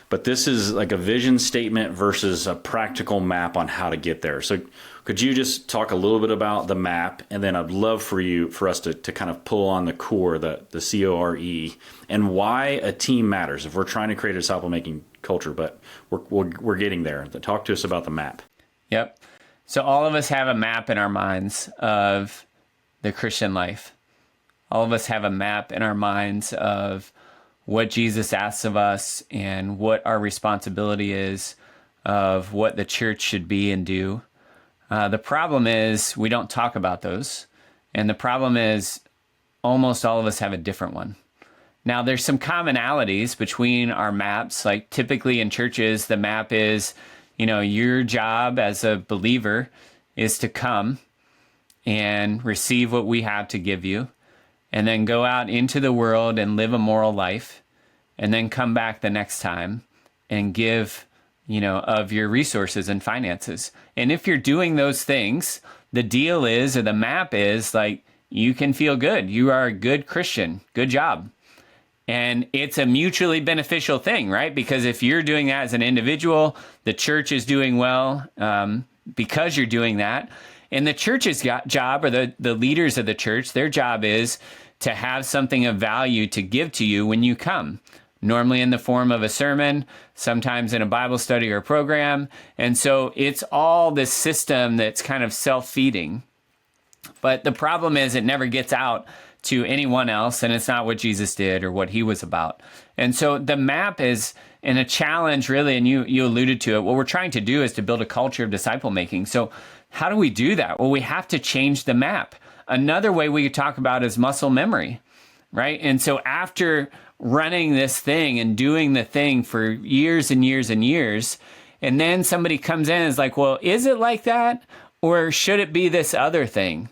But this is like a vision statement versus a practical map on how to get there. So could you just talk a little bit about the map, and then I'd love for us to kind of pull on the core, the CORE, and why a team matters if we're trying to create a disciple-making culture, but we're getting there. Talk to us about the map. Yep. So all of us have a map in our minds of the Christian life. All of us have a map in our minds of what Jesus asks of us and what our responsibility is, of what the church should be and do. The problem is we don't talk about those. And the problem is almost all of us have a different one. Now, there's some commonalities between our maps. Like typically in churches, the map is, your job as a believer is to come and receive what we have to give you, and then go out into the world and live a moral life, and then come back the next time and give, of your resources and finances. And if you're doing those things, the deal is, or the map is like, you can feel good. You are a good Christian. Good job. And it's a mutually beneficial thing, right? Because if you're doing that as an individual, the church is doing well because you're doing that. And the church's job, or the leaders of the church, their job is to have something of value to give to you when you come, normally in the form of a sermon, sometimes in a Bible study or program. And so it's all this system that's kind of self-feeding. But the problem is it never gets out to anyone else, and it's not what Jesus did or what he was about. And so the map is in a challenge, really, and you alluded to it. What we're trying to do is to build a culture of disciple making. So how do we do that? Well, we have to change the map. Another way we could talk about is muscle memory, right? And so after running this thing and doing the thing for years and years and years, and then somebody comes in and is like, well, is it like that? Or should it be this other thing?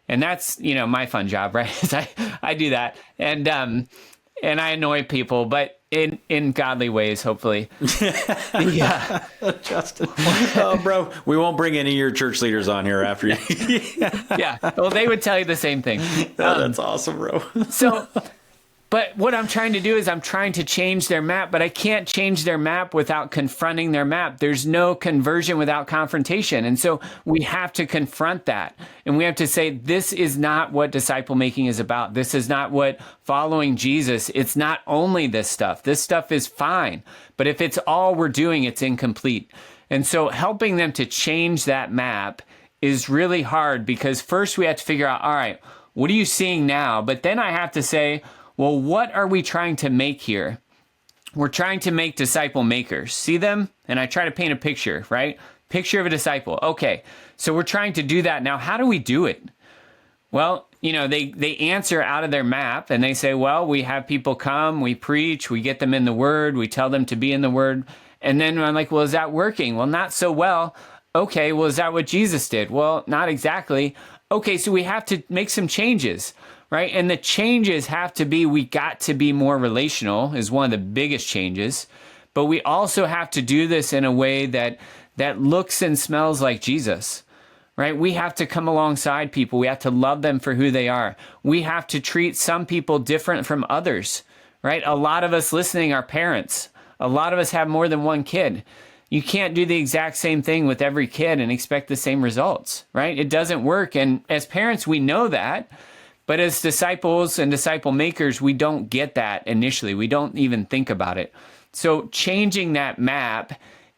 And that's, my fun job, right? I do that. And I annoy people, but in godly ways, hopefully. Yeah. Justin. Oh, bro, we won't bring any of your church leaders on here after you. Yeah. Well, they would tell you the same thing. That's awesome, bro. But what I'm trying to do is I'm trying to change their map, but I can't change their map without confronting their map. There's no conversion without confrontation. And so we have to confront that. And we have to say, this is not what disciple making is about. This is not what following Jesus. It's not only this stuff. This stuff is fine. But if it's all we're doing, it's incomplete. And so helping them to change that map is really hard, because first we have to figure out, all right, what are you seeing now? But then I have to say, well, what are we trying to make here? We're trying to make disciple makers. See them? And I try to paint a picture, right? Picture of a disciple. Okay, so we're trying to do that. Now, how do we do it? Well, they answer out of their map, and they say, well, we have people come, we preach, we get them in the Word, we tell them to be in the Word. And then I'm like, well, is that working? Well, not so well. Okay, well, is that what Jesus did? Well, not exactly. Okay, so we have to make some changes. Right? And the changes have to be, we got to be more relational is one of the biggest changes. But we also have to do this in a way that looks and smells like Jesus, right? We have to come alongside people. We have to love them for who they are. We have to treat some people different from others, right? A lot of us listening are parents. A lot of us have more than one kid. You can't do the exact same thing with every kid and expect the same results, right? It doesn't work. And as parents, we know that. But as disciples and disciple makers, we don't get that initially. We don't even think about it. So changing that map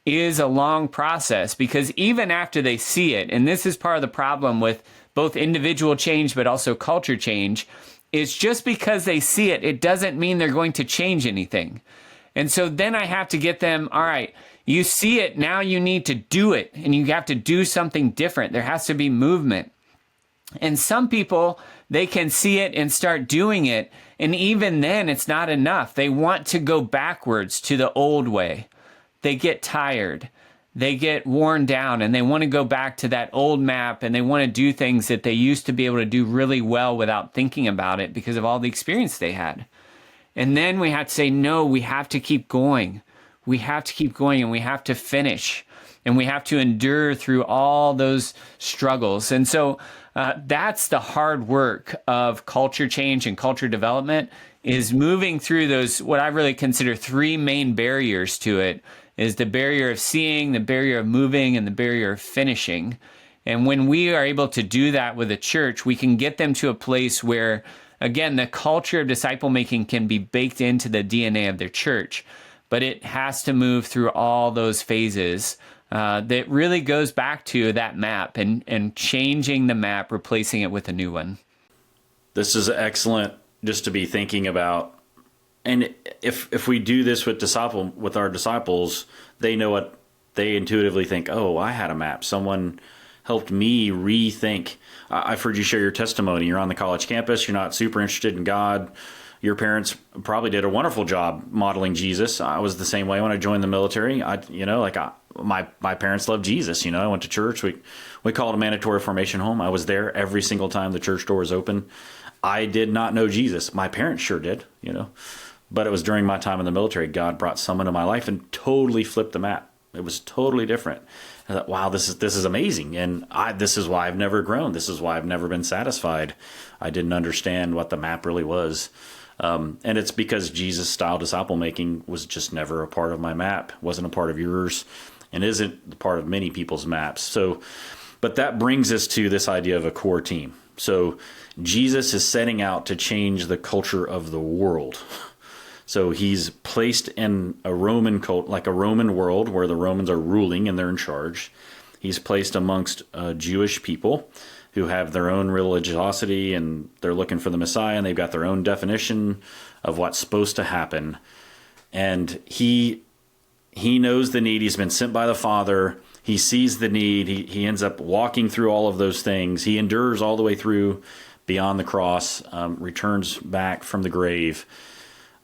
is a long process, because even after they see it, and this is part of the problem with both individual change but also culture change, is just because they see it, it doesn't mean they're going to change anything. And so then I have to get them, all right, you see it, now you need to do it, and you have to do something different. There has to be movement. And some people, they can see it and start doing it, and even then it's not enough. They want to go backwards to the old way. They get tired, they get worn down, and they want to go back to that old map, and they want to do things that they used to be able to do really well without thinking about it because of all the experience they had. And then we have to say, no, we have to keep going. We have to keep going, and we have to finish, and we have to endure through all those struggles. And so that's the hard work of culture change and culture development, is moving through those, what I really consider three main barriers to it, is the barrier of seeing, the barrier of moving, and the barrier of finishing. And when we are able to do that with a church, we can get them to a place where, again, the culture of disciple making can be baked into the DNA of their church, but it has to move through all those phases. That really goes back to that map and changing the map, replacing it with a new one. This is excellent just to be thinking about. And if we do this with our disciples, they know what they intuitively think. Oh, I had a map. Someone helped me rethink. I've heard you share your testimony. You're on the college campus. You're not super interested in God. Your parents probably did a wonderful job modeling Jesus. I was the same way when I joined the military. My parents loved Jesus. I went to church. We called it a mandatory formation home. I was there every single time the church door was open. I did not know Jesus. My parents sure did, But it was during my time in the military, God brought someone into my life and totally flipped the map. It was totally different. I thought, wow, this is amazing. And this is why I've never grown. This is why I've never been satisfied. I didn't understand what the map really was. And it's because Jesus style disciple making was just never a part of my map, wasn't a part of yours, and isn't a part of many people's maps. So, but that brings us to this idea of a core team. So Jesus is setting out to change the culture of the world. So he's placed in a Roman cult, like a Roman world where the Romans are ruling and they're in charge. He's placed amongst Jewish people who have their own religiosity and they're looking for the Messiah and they've got their own definition of what's supposed to happen. And he knows the need. He's been sent by the Father. He sees the need. He ends up walking through all of those things. He endures all the way through beyond the cross, returns back from the grave.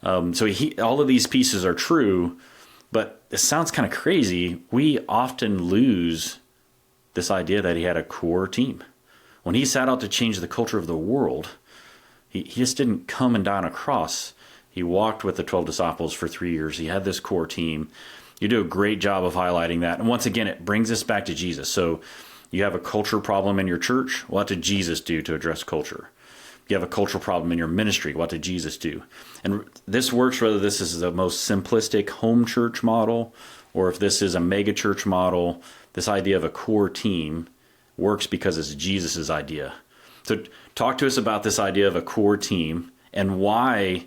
So all of these pieces are true, but it sounds kind of crazy. We often lose this idea that he had a core team. When he set out to change the culture of the world, he just didn't come and die on a cross. He walked with the 12 disciples for 3 years. He had this core team. You do a great job of highlighting that. And once again, it brings us back to Jesus. So you have a culture problem in your church. What did Jesus do to address culture? You have a cultural problem in your ministry. What did Jesus do? And this works whether this is the most simplistic home church model or if this is a mega church model. This idea of a core team works because it's Jesus's idea. So talk to us about this idea of a core team and why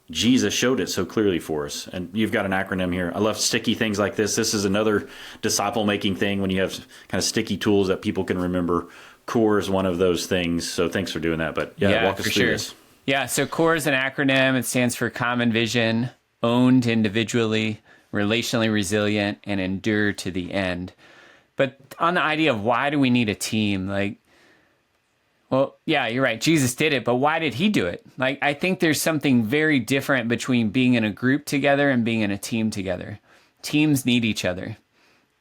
Jesus showed it so clearly for us. And you've got an acronym here. I love sticky things like this. This is another disciple-making thing when you have kind of sticky tools that people can remember. CORE is one of those things. So thanks for doing that. But walk us through this. Yeah, so CORE is an acronym. It stands for common vision, owned individually, relationally resilient, and endure to the end. But on the idea of why do we need a team, well, yeah, you're right. Jesus did it, but why did he do it? I think there's something very different between being in a group together and being in a team together. Teams need each other.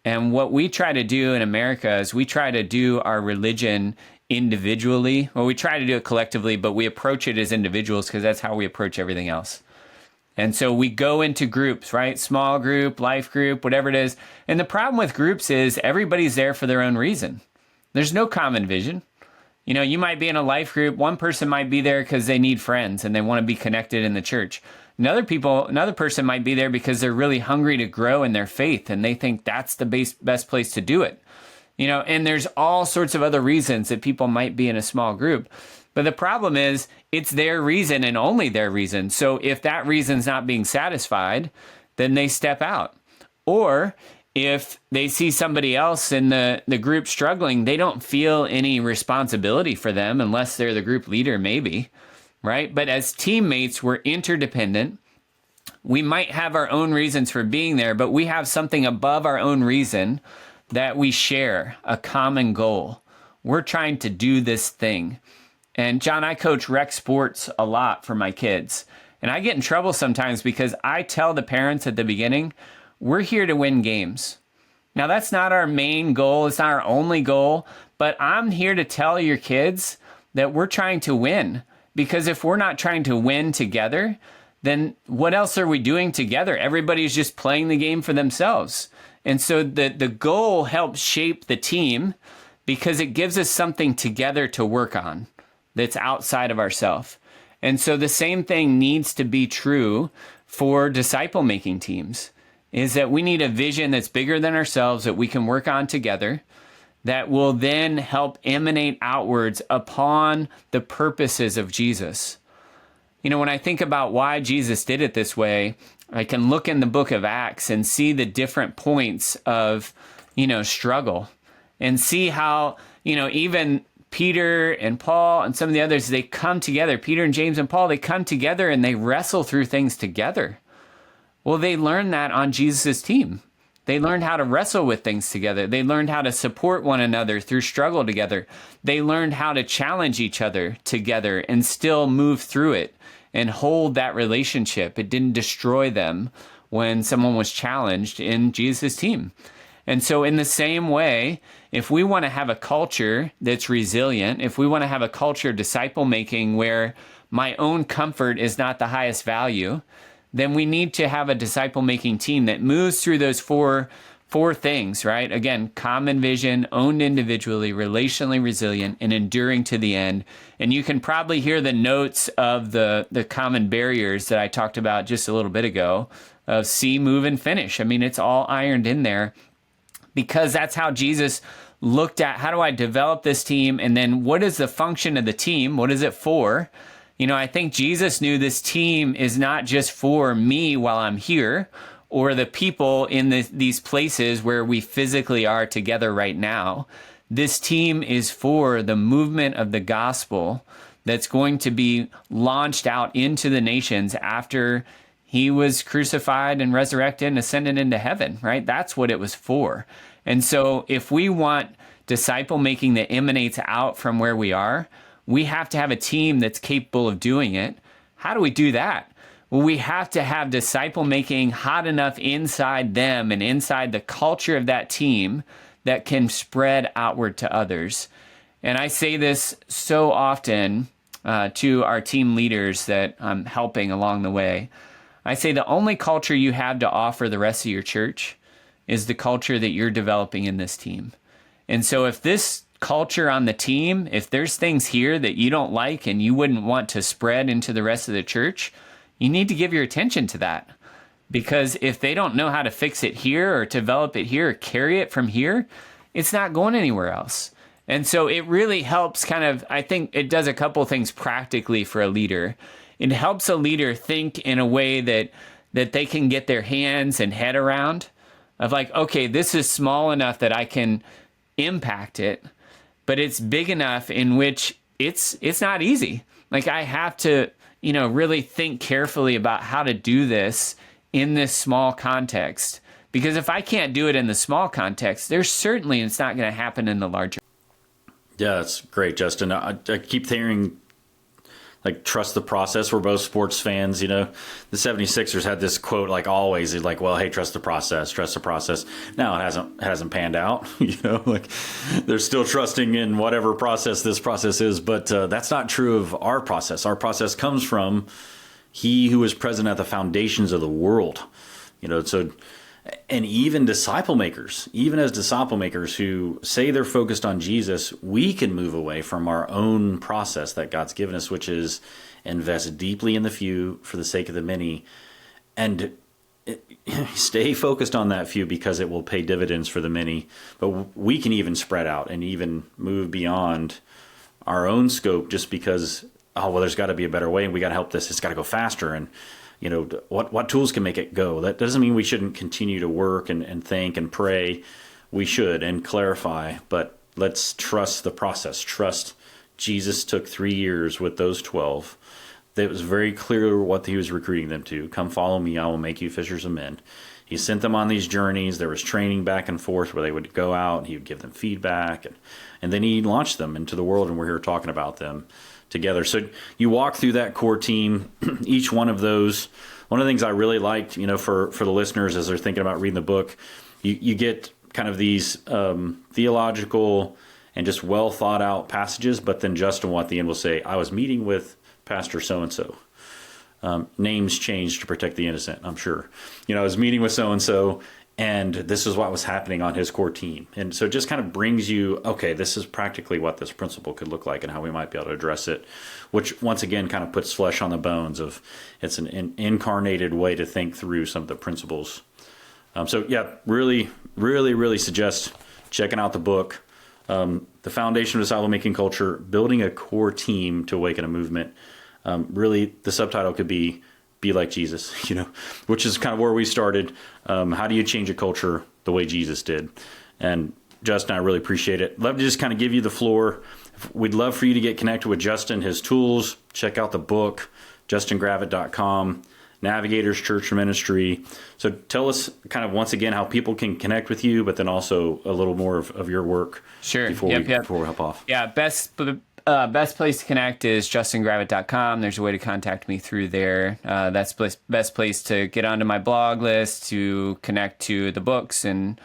And what we try to do in America is we try to do our religion individually. Well, we try to do it collectively, but we approach it as individuals because that's how we approach everything else. And so we go into groups, right? Small group, life group, whatever it is. And the problem with groups is everybody's there for their own reason. There's no common vision. You might be in a life group. One person might be there because they need friends and they want to be connected in the church. Another person might be there because they're really hungry to grow in their faith and they think that's the best place to do it. And there's all sorts of other reasons that people might be in a small group. But the problem is it's their reason and only their reason. So if that reason's not being satisfied, then they step out. Or if they see somebody else in the group struggling, they don't feel any responsibility for them unless they're the group leader, maybe. Right? But as teammates, we're interdependent. We might have our own reasons for being there, but we have something above our own reason that we share, a common goal. We're trying to do this thing. And John, I coach rec sports a lot for my kids. And I get in trouble sometimes because I tell the parents at the beginning, we're here to win games. Now, that's not our main goal. It's not our only goal. But I'm here to tell your kids that we're trying to win. Because if we're not trying to win together, then what else are we doing together? Everybody's just playing the game for themselves. And so the goal helps shape the team because it gives us something together to work on that's outside of ourselves. And so the same thing needs to be true for disciple-making teams, is that we need a vision that's bigger than ourselves that we can work on together, that will then help emanate outwards upon the purposes of Jesus. When I think about why Jesus did it this way, I can look in the book of Acts and see the different points of, struggle and see how, even Peter and Paul and some of the others, they come together. Peter and James and Paul, they come together and they wrestle through things together. Well, they learned that on Jesus' team. They learned how to wrestle with things together. They learned how to support one another through struggle together. They learned how to challenge each other together and still move through it and hold that relationship. It didn't destroy them when someone was challenged in Jesus' team. And so in the same way, if we want to have a culture that's resilient, if we want to have a culture of disciple making where my own comfort is not the highest value, then we need to have a disciple-making team that moves through those four things, right? Again, common vision, owned individually, relationally resilient, and enduring to the end. And you can probably hear the notes of the common barriers that I talked about just a little bit ago of see, move, and finish. I mean, it's all ironed in there because that's how Jesus looked at, how do I develop this team? And then what is the function of the team? What is it for? You know, I think Jesus knew this team is not just for me while I'm here, or the people in these places where we physically are together right now. This team is for the movement of the gospel that's going to be launched out into the nations after he was crucified and resurrected and ascended into heaven, right? That's what it was for. And so if we want disciple making that emanates out from where we are, we have to have a team that's capable of doing it. How do we do that? Well, we have to have disciple making hot enough inside them and inside the culture of that team that can spread outward to others. And I say this so often to our team leaders that I'm helping along the way. I say the only culture you have to offer the rest of your church is the culture that you're developing in this team. And so if this culture on the team, if there's things here that you don't like and you wouldn't want to spread into the rest of the church, you need to give your attention to that. Because if they don't know how to fix it here or develop it here or carry it from here, it's not going anywhere else. And so it really helps I think it does a couple things practically for a leader. It helps a leader think in a way that they can get their hands and head around of like, okay, this is small enough that I can impact it, but it's big enough in which it's not easy. Like I have to, really think carefully about how to do this in this small context. Because if I can't do it in the small context, it's not going to happen in the larger. Yeah, that's great, Justin. I keep hearing, trust the process. We're both sports fans, The 76ers had this quote, always, well, hey, trust the process. Now it hasn't panned out, they're still trusting in whatever process this process is, but that's not true of our process. Our process comes from he who was present at the foundations of the world, and even disciple makers, even as disciple makers who say they're focused on Jesus, we can move away from our own process that God's given us, which is invest deeply in the few for the sake of the many, and stay focused on that few because it will pay dividends for the many. But we can even spread out and even move beyond our own scope just because, there's got to be a better way and we got to help this. It's got to go faster. And what tools can make it go? That doesn't mean we shouldn't continue to work and think and pray. We should and clarify, but let's trust the process. Trust Jesus took 3 years with those 12. It was very clear what he was recruiting them to. Come follow me, I will make you fishers of men. He sent them on these journeys. There was training back and forth where they would go out and he would give them feedback. And then he launched them into the world, and we're here talking about them together. So you walk through that core team, each one of those. One of the things I really liked, for the listeners as they're thinking about reading the book, you get kind of these theological and just well thought out passages, but then Justin at the end will say, I was meeting with Pastor so-and-so. Names changed to protect the innocent, I'm sure. I was meeting with so-and-so, and this is what was happening on his core team. And so it just kind of brings you, okay, this is practically what this principle could look like and how we might be able to address it, which once again kind of puts flesh on the bones of it's an incarnated way to think through some of the principles. So yeah, really, really, really suggest checking out the book, The Foundation of Disciplemaking Culture, Building a Core Team to Awaken a Movement. Really, the subtitle could be like Jesus, which is kind of where we started. How do you change a culture the way Jesus did? And Justin, I really appreciate it. Love to just kind of give you the floor. We'd love for you to get connected with Justin, his tools. Check out the book, justingravitt.com, Navigators Church Ministry. So tell us kind of once again how people can connect with you, but then also a little more of your work. Sure. Before we hop off. Yeah. Best place to connect is justingravitt.com. There's a way to contact me through there. That's the best place to get onto my blog list, to connect to the books and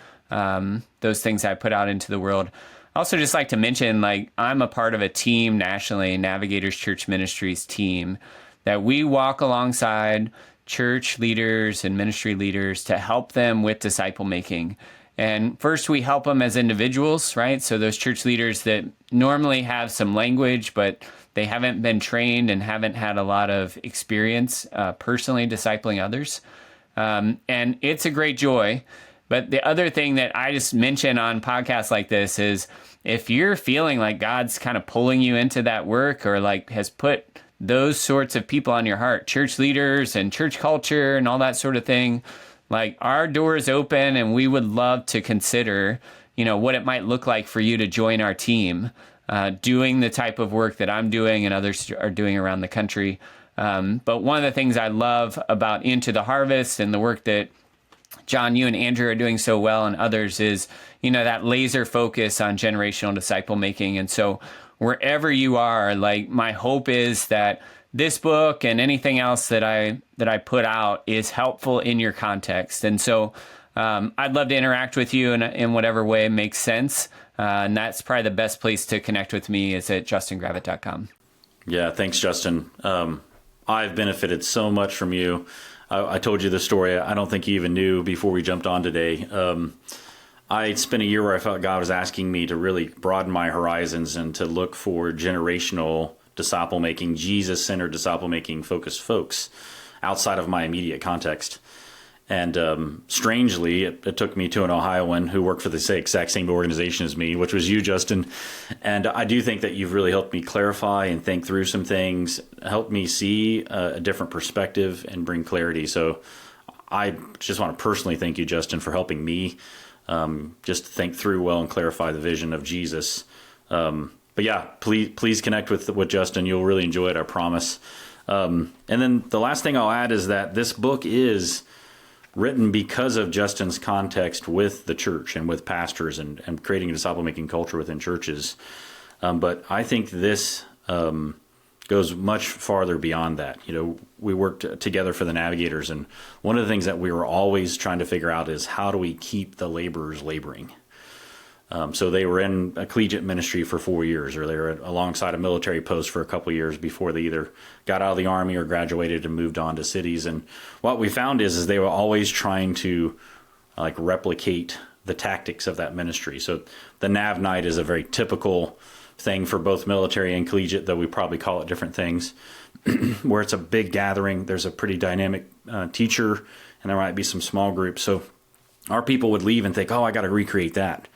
those things I put out into the world. I also just like to mention, I'm a part of a team nationally, Navigators Church Ministries team, that we walk alongside church leaders and ministry leaders to help them with disciple making. And first, we help them as individuals, right? So those church leaders that normally have some language, but they haven't been trained and haven't had a lot of experience personally discipling others. And it's a great joy. But the other thing that I just mention on podcasts like this is if you're feeling like God's kind of pulling you into that work, or like has put those sorts of people on your heart, church leaders and church culture and all that sort of thing, like, our door is open, and we would love to consider, what it might look like for you to join our team, doing the type of work that I'm doing and others are doing around the country. But one of the things I love about Into the Harvest and the work that John, you and Andrew are doing so well, and others, is, that laser focus on generational disciple making. And so wherever you are, like, my hope is that this book and anything else that I put out is helpful in your context. And so I'd love to interact with you in whatever way makes sense. And that's probably the best place to connect with me is at justingravitt.com. Yeah, thanks, Justin. I've benefited so much from you. I told you the story. I don't think you even knew before we jumped on today. I spent a year where I felt God was asking me to really broaden my horizons and to look for generational disciple-making, Jesus-centered disciple-making focused folks outside of my immediate context. And strangely, it took me to an Ohioan who worked for the exact same organization as me, which was you, Justin. And I do think that you've really helped me clarify and think through some things, helped me see a different perspective and bring clarity. So I just want to personally thank you, Justin, for helping me just think through well and clarify the vision of Jesus. But yeah, please connect with Justin. You'll really enjoy it, I promise. And then the last thing I'll add is that this book is written because of Justin's context with the church and with pastors and creating a disciple-making culture within churches. But I think this goes much farther beyond that. We worked together for the Navigators, and one of the things that we were always trying to figure out is how do we keep the laborers laboring? So they were in a collegiate ministry for 4 years, or they were alongside a military post for a couple of years before they either got out of the Army or graduated and moved on to cities. And what we found is they were always trying to replicate the tactics of that ministry. So the Nav Night is a very typical thing for both military and collegiate, though we probably call it different things, where it's a big gathering. There's a pretty dynamic teacher, and there might be some small groups. So our people would leave and think, oh, I got to recreate that.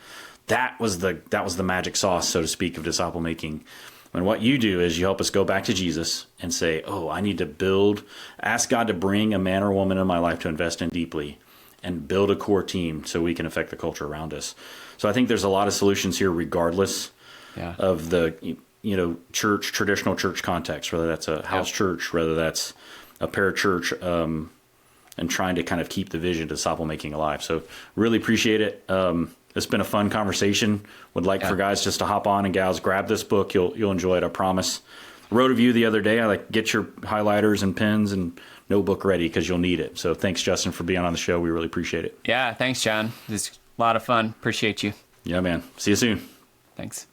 That was the magic sauce, so to speak, of disciple making. And what you do is you help us go back to Jesus and say, oh, I need to ask God to bring a man or woman in my life to invest in deeply and build a core team so we can affect the culture around us. So I think there's a lot of solutions here regardless of the traditional church context, whether that's a house church, whether that's a parachurch, and trying to kind of keep the vision of disciple making alive. So really appreciate it. It's been a fun conversation. Would like for guys just to hop on and gals, grab this book. You'll enjoy it, I promise. Wrote a review the other day. I get your highlighters and pens and notebook ready because you'll need it. So thanks, Justin, for being on the show. We really appreciate it. Yeah, thanks, John. It's a lot of fun. Appreciate you. Yeah, man. See you soon. Thanks.